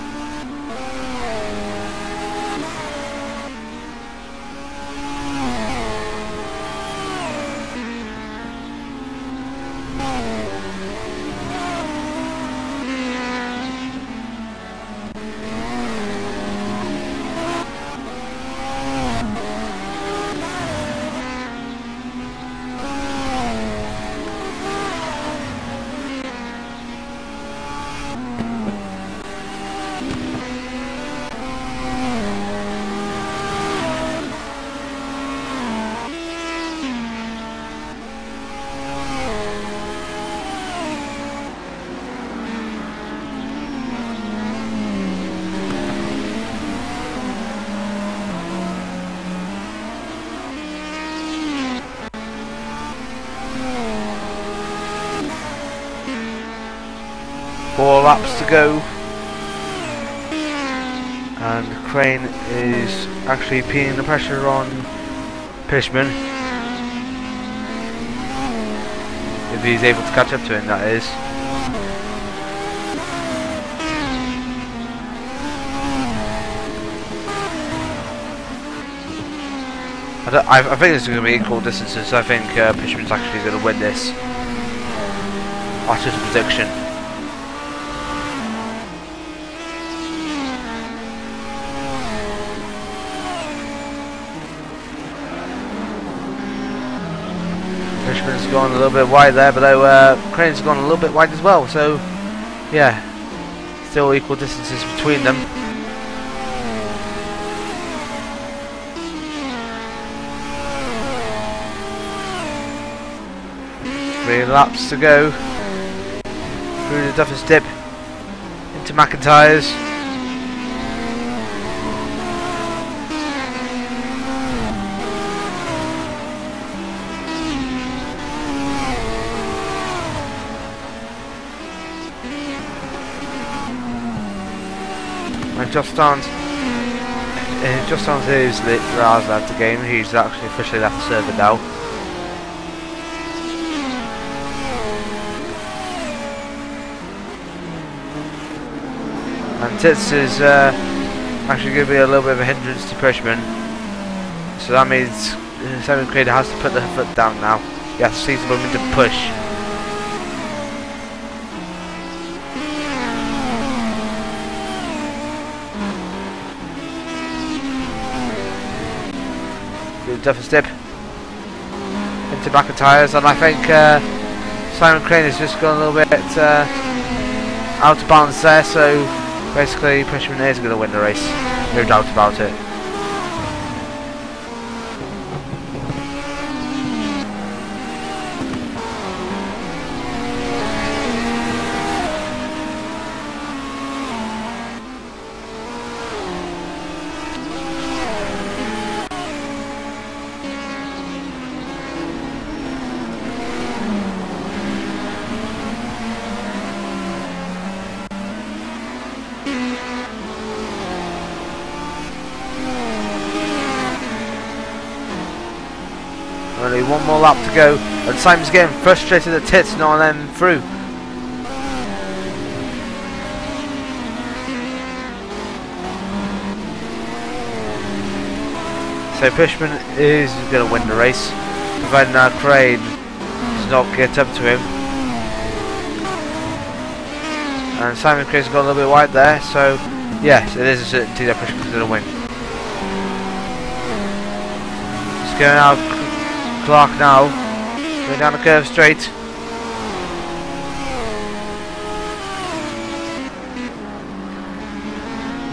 Four laps to go, and Crane is actually peeing the pressure on Pishman, if he's able to catch up to him, that is. I think this is going to be equal distances. I think Pishman's actually going to win this. That's just a prediction. Pishman's gone a little bit wide there, but Crane's gone a little bit wide as well, so yeah, still equal distances between them. Three laps to go through the Duffers dip into McIntyre's. And Just Dance is Lars left the game. He's actually officially left the server now. Tits is actually going to be a little bit of a hindrance to Pushman. So that means Simon Crader has to put the foot down now. He has to seize the moment to push. Duff step into back of tyres, and I think Simon Crane has just gone a little bit out of balance there, so basically Pushman is going to win the race, no doubt about it. Only one more lap to go, and Simon's getting frustrated at Tits not letting him through. So Pushman is going to win the race, providing that Crane does not get up to him. And Simon Crane's got a little bit wide there, so yes, it is a certainty that Pushman's going to win. Just going out. Clark now, going down the curve straight.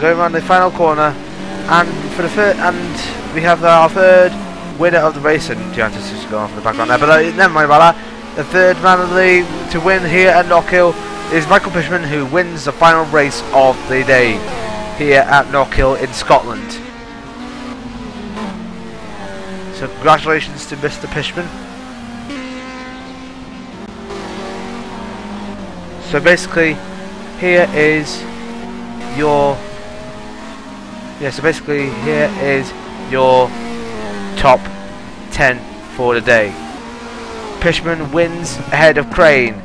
Going around the final corner, and for the third, and we have our third winner of the race. And Giantis is going off in the background there, but never mind about that. The third man of the league to win here at Knockhill is Michael Pushman, who wins the final race of the day here at Knockhill in Scotland. So congratulations to Mr. Pushman. So basically, here is your top 10 for the day. Pushman wins ahead of Crane.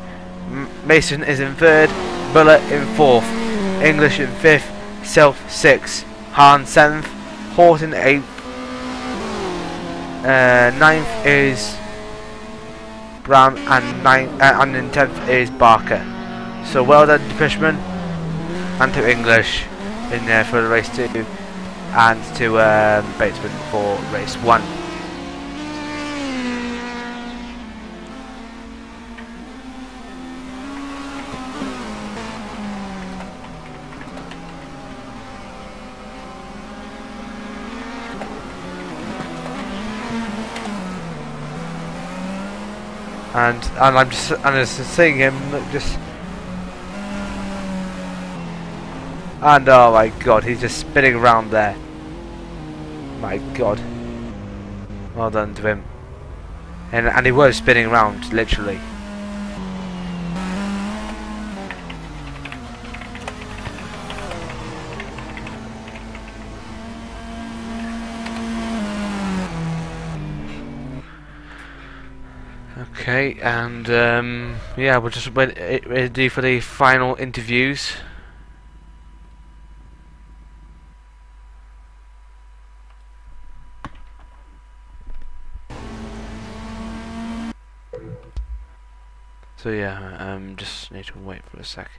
Mason is in third, Bullet in fourth, English in fifth, Self 6th, Hahn 7th, Horton 8th. 9th is Bram, and in 10th is Barker. So well done to Pushman and to English in there for the race 2, and to Batesman for race 1. And I'm just seeing him just, and oh my god, he's just spinning around there. My god, well done to him. And he was spinning around literally. Okay, and yeah, we'll just wait ready for the final interviews. So yeah, just need to wait for a sec.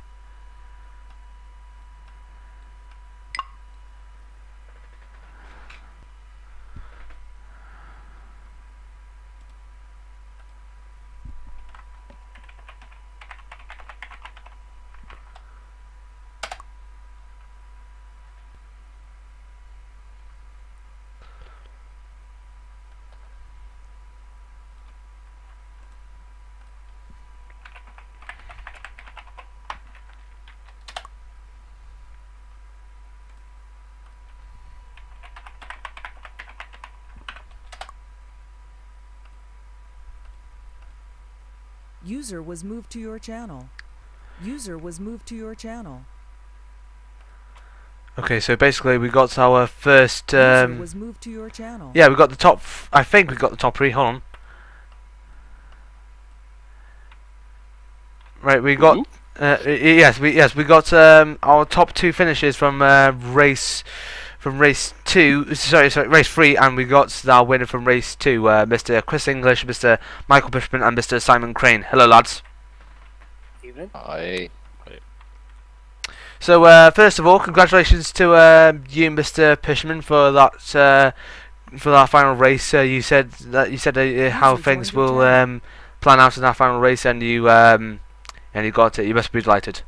User was moved to your channel. User was moved to your channel. Okay, so basically we got our first. User was moved to your channel. Yeah, we got the top. I think we got the top 3. Hold on. Right, we got Yes, we got our top 2 finishes from race 2. Sorry, race 3, and we got our winner from race 2, Mr. Chris English, Mr. Michael Bushman, and Mr. Simon Crane. Hello, lads. Evening. Hi. So first of all, congratulations to you, Mr. Bushman, for that final race. You said how things will plan out in that final race, and you got it. You must be delighted.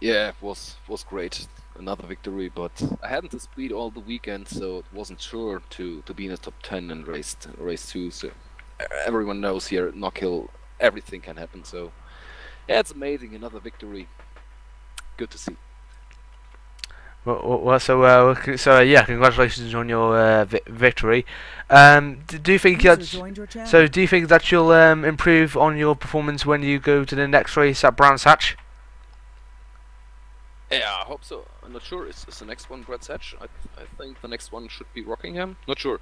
Yeah, it was great. Another victory, but I hadn't the speed all the weekend, so it wasn't sure to be in the top 10 in race 2. So everyone knows here at Knockhill everything can happen. So yeah, it's amazing. Another victory. Good to see. So yeah, congratulations on your victory. Do you think do you think that you'll improve on your performance when you go to the next race at Brands Hatch? Yeah, I hope so. I'm not sure. Is the next one Brands Hatch? I think the next one should be Rockingham. Not sure.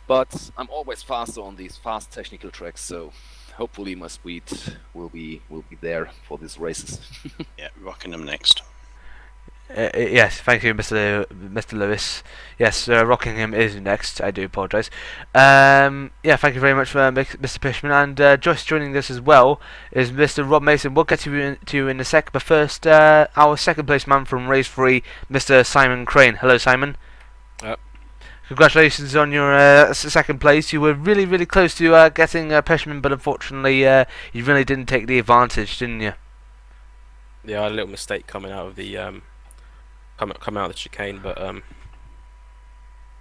But I'm always faster on these fast technical tracks, so hopefully my speed will be there for these races. Yeah, Rockingham next. Yes, thank you, Mr. Lewis. Yes, Rockingham is next. I do apologise. Yeah, thank you very much, Mr. Bushman, and just joining us as well is Mr. Rob Mason. We'll get to you in a sec, but first, our second place man from race 3, Mr. Simon Crane. Hello, Simon. Yep. Congratulations on your second place. You were really close to getting Bushman, but unfortunately, you really didn't take the advantage, didn't you? Yeah, I had a little mistake coming out of the come out of the chicane, but went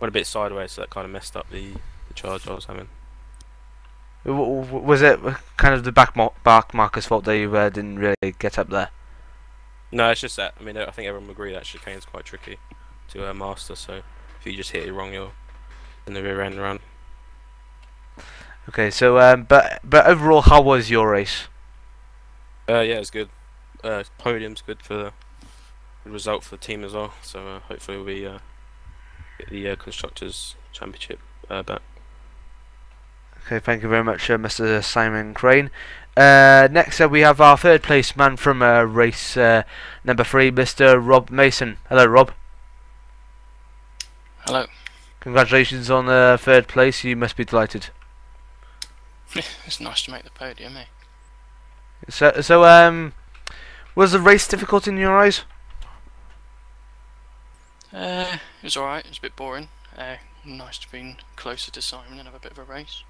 a bit sideways, so that kind of messed up the charge I was having. Was it kind of the back marker's fault that you didn't really get up there? No, it's just that. I mean, I think everyone would agree that chicane's quite tricky to master. So if you just hit it wrong, you're in the rear end run. Okay, so but overall, how was your race? Yeah, it was good. Podium's good for the result for the team as well. So hopefully we get the constructors championship back. Okay, thank you very much, Mr. Simon Crane. Next up, we have our third place man from race number 3, Mr. Rob Mason. Hello, Rob. Hello. Congratulations on third place. You must be delighted. It's nice to make the podium, eh? So, was the race difficult in your eyes? It was alright. It was a bit boring. Nice to be closer to Simon and have a bit of a race.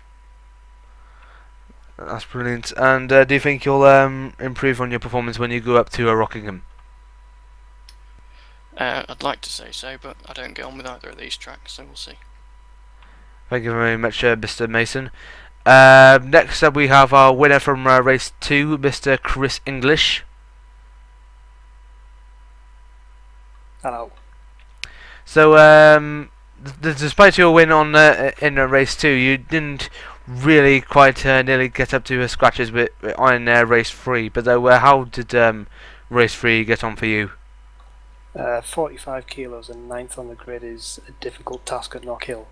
That's brilliant. And do you think you'll improve on your performance when you go up to Rockingham? I'd like to say so, but I don't get on with either of these tracks, so we'll see. Thank you very much, Mr. Mason. Next up, we have our winner from race 2, Mr. Chris English. Hello. So, despite your win on in race 2, you didn't really quite nearly get up to scratches on race 3. But how did race 3 get on for you? 45 kilos and 9th on the grid is a difficult task at Knockhill.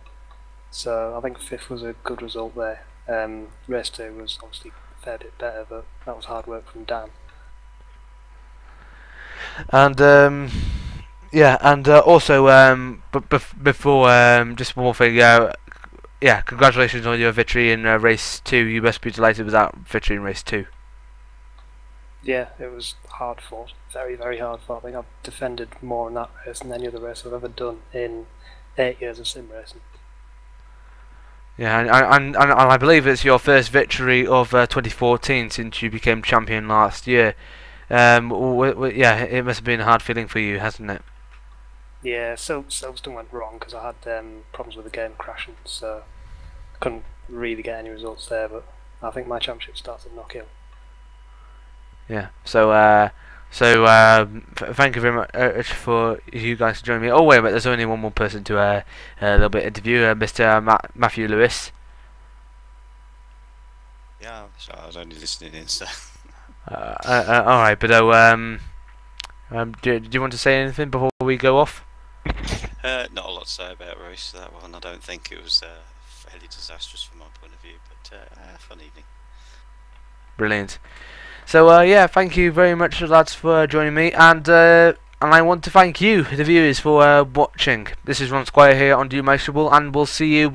So I think 5th was a good result there. Race 2 was obviously a fair bit better, but that was hard work from Dan. And yeah, and also before just one more thing, yeah, congratulations on your victory in race 2. You must be delighted with that victory in race 2. Yeah, it was hard fought, very hard fought. I think I've defended more in that race than any other race I've ever done in 8 years of sim racing. Yeah, and I believe it's your first victory of 2014 since you became champion last year. Yeah, it must have been a hard feeling for you, hasn't it? Yeah, so Silverstone went wrong because I had problems with the game crashing, so I couldn't really get any results there. But I think my championship starts at Knockhill. Yeah. So thank you very much for you guys joining me. Oh wait, but there's only one more person to a little bit interview, Mr. Matthew Lewis. Yeah, so I was only listening in. So. All right, but do you want to say anything before we go off? Not a lot to say about race that one. I don't think it was fairly disastrous from my point of view, but fun evening. Brilliant. So yeah, thank you very much, lads, for joining me, and I want to thank you, the viewers, for watching. This is Ron Squire here on Do Measurable, and we'll see you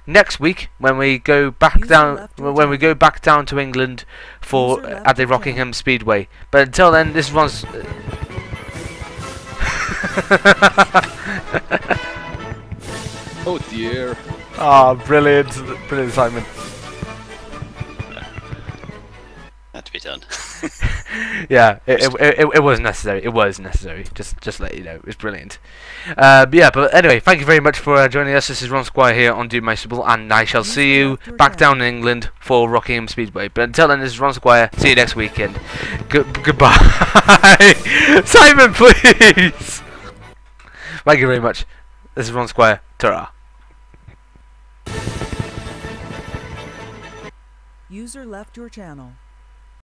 next week when we go back down to England for at the Rockingham Speedway. But until then, this is Ron's. Oh dear. Ah, brilliant, brilliant, Simon. Had to be done. Yeah, it was necessary. It was necessary. Just let you know, it was brilliant. Yeah, but anyway, thank you very much for joining us. This is Ron Squire here on Do Measurable, and I shall see you back down in England for Rockingham Speedway. But until then, this is Ron Squire. See you next weekend. Goodbye. Simon, please. Thank you very much. This is Ron Squire. Ta-ra. User left your channel.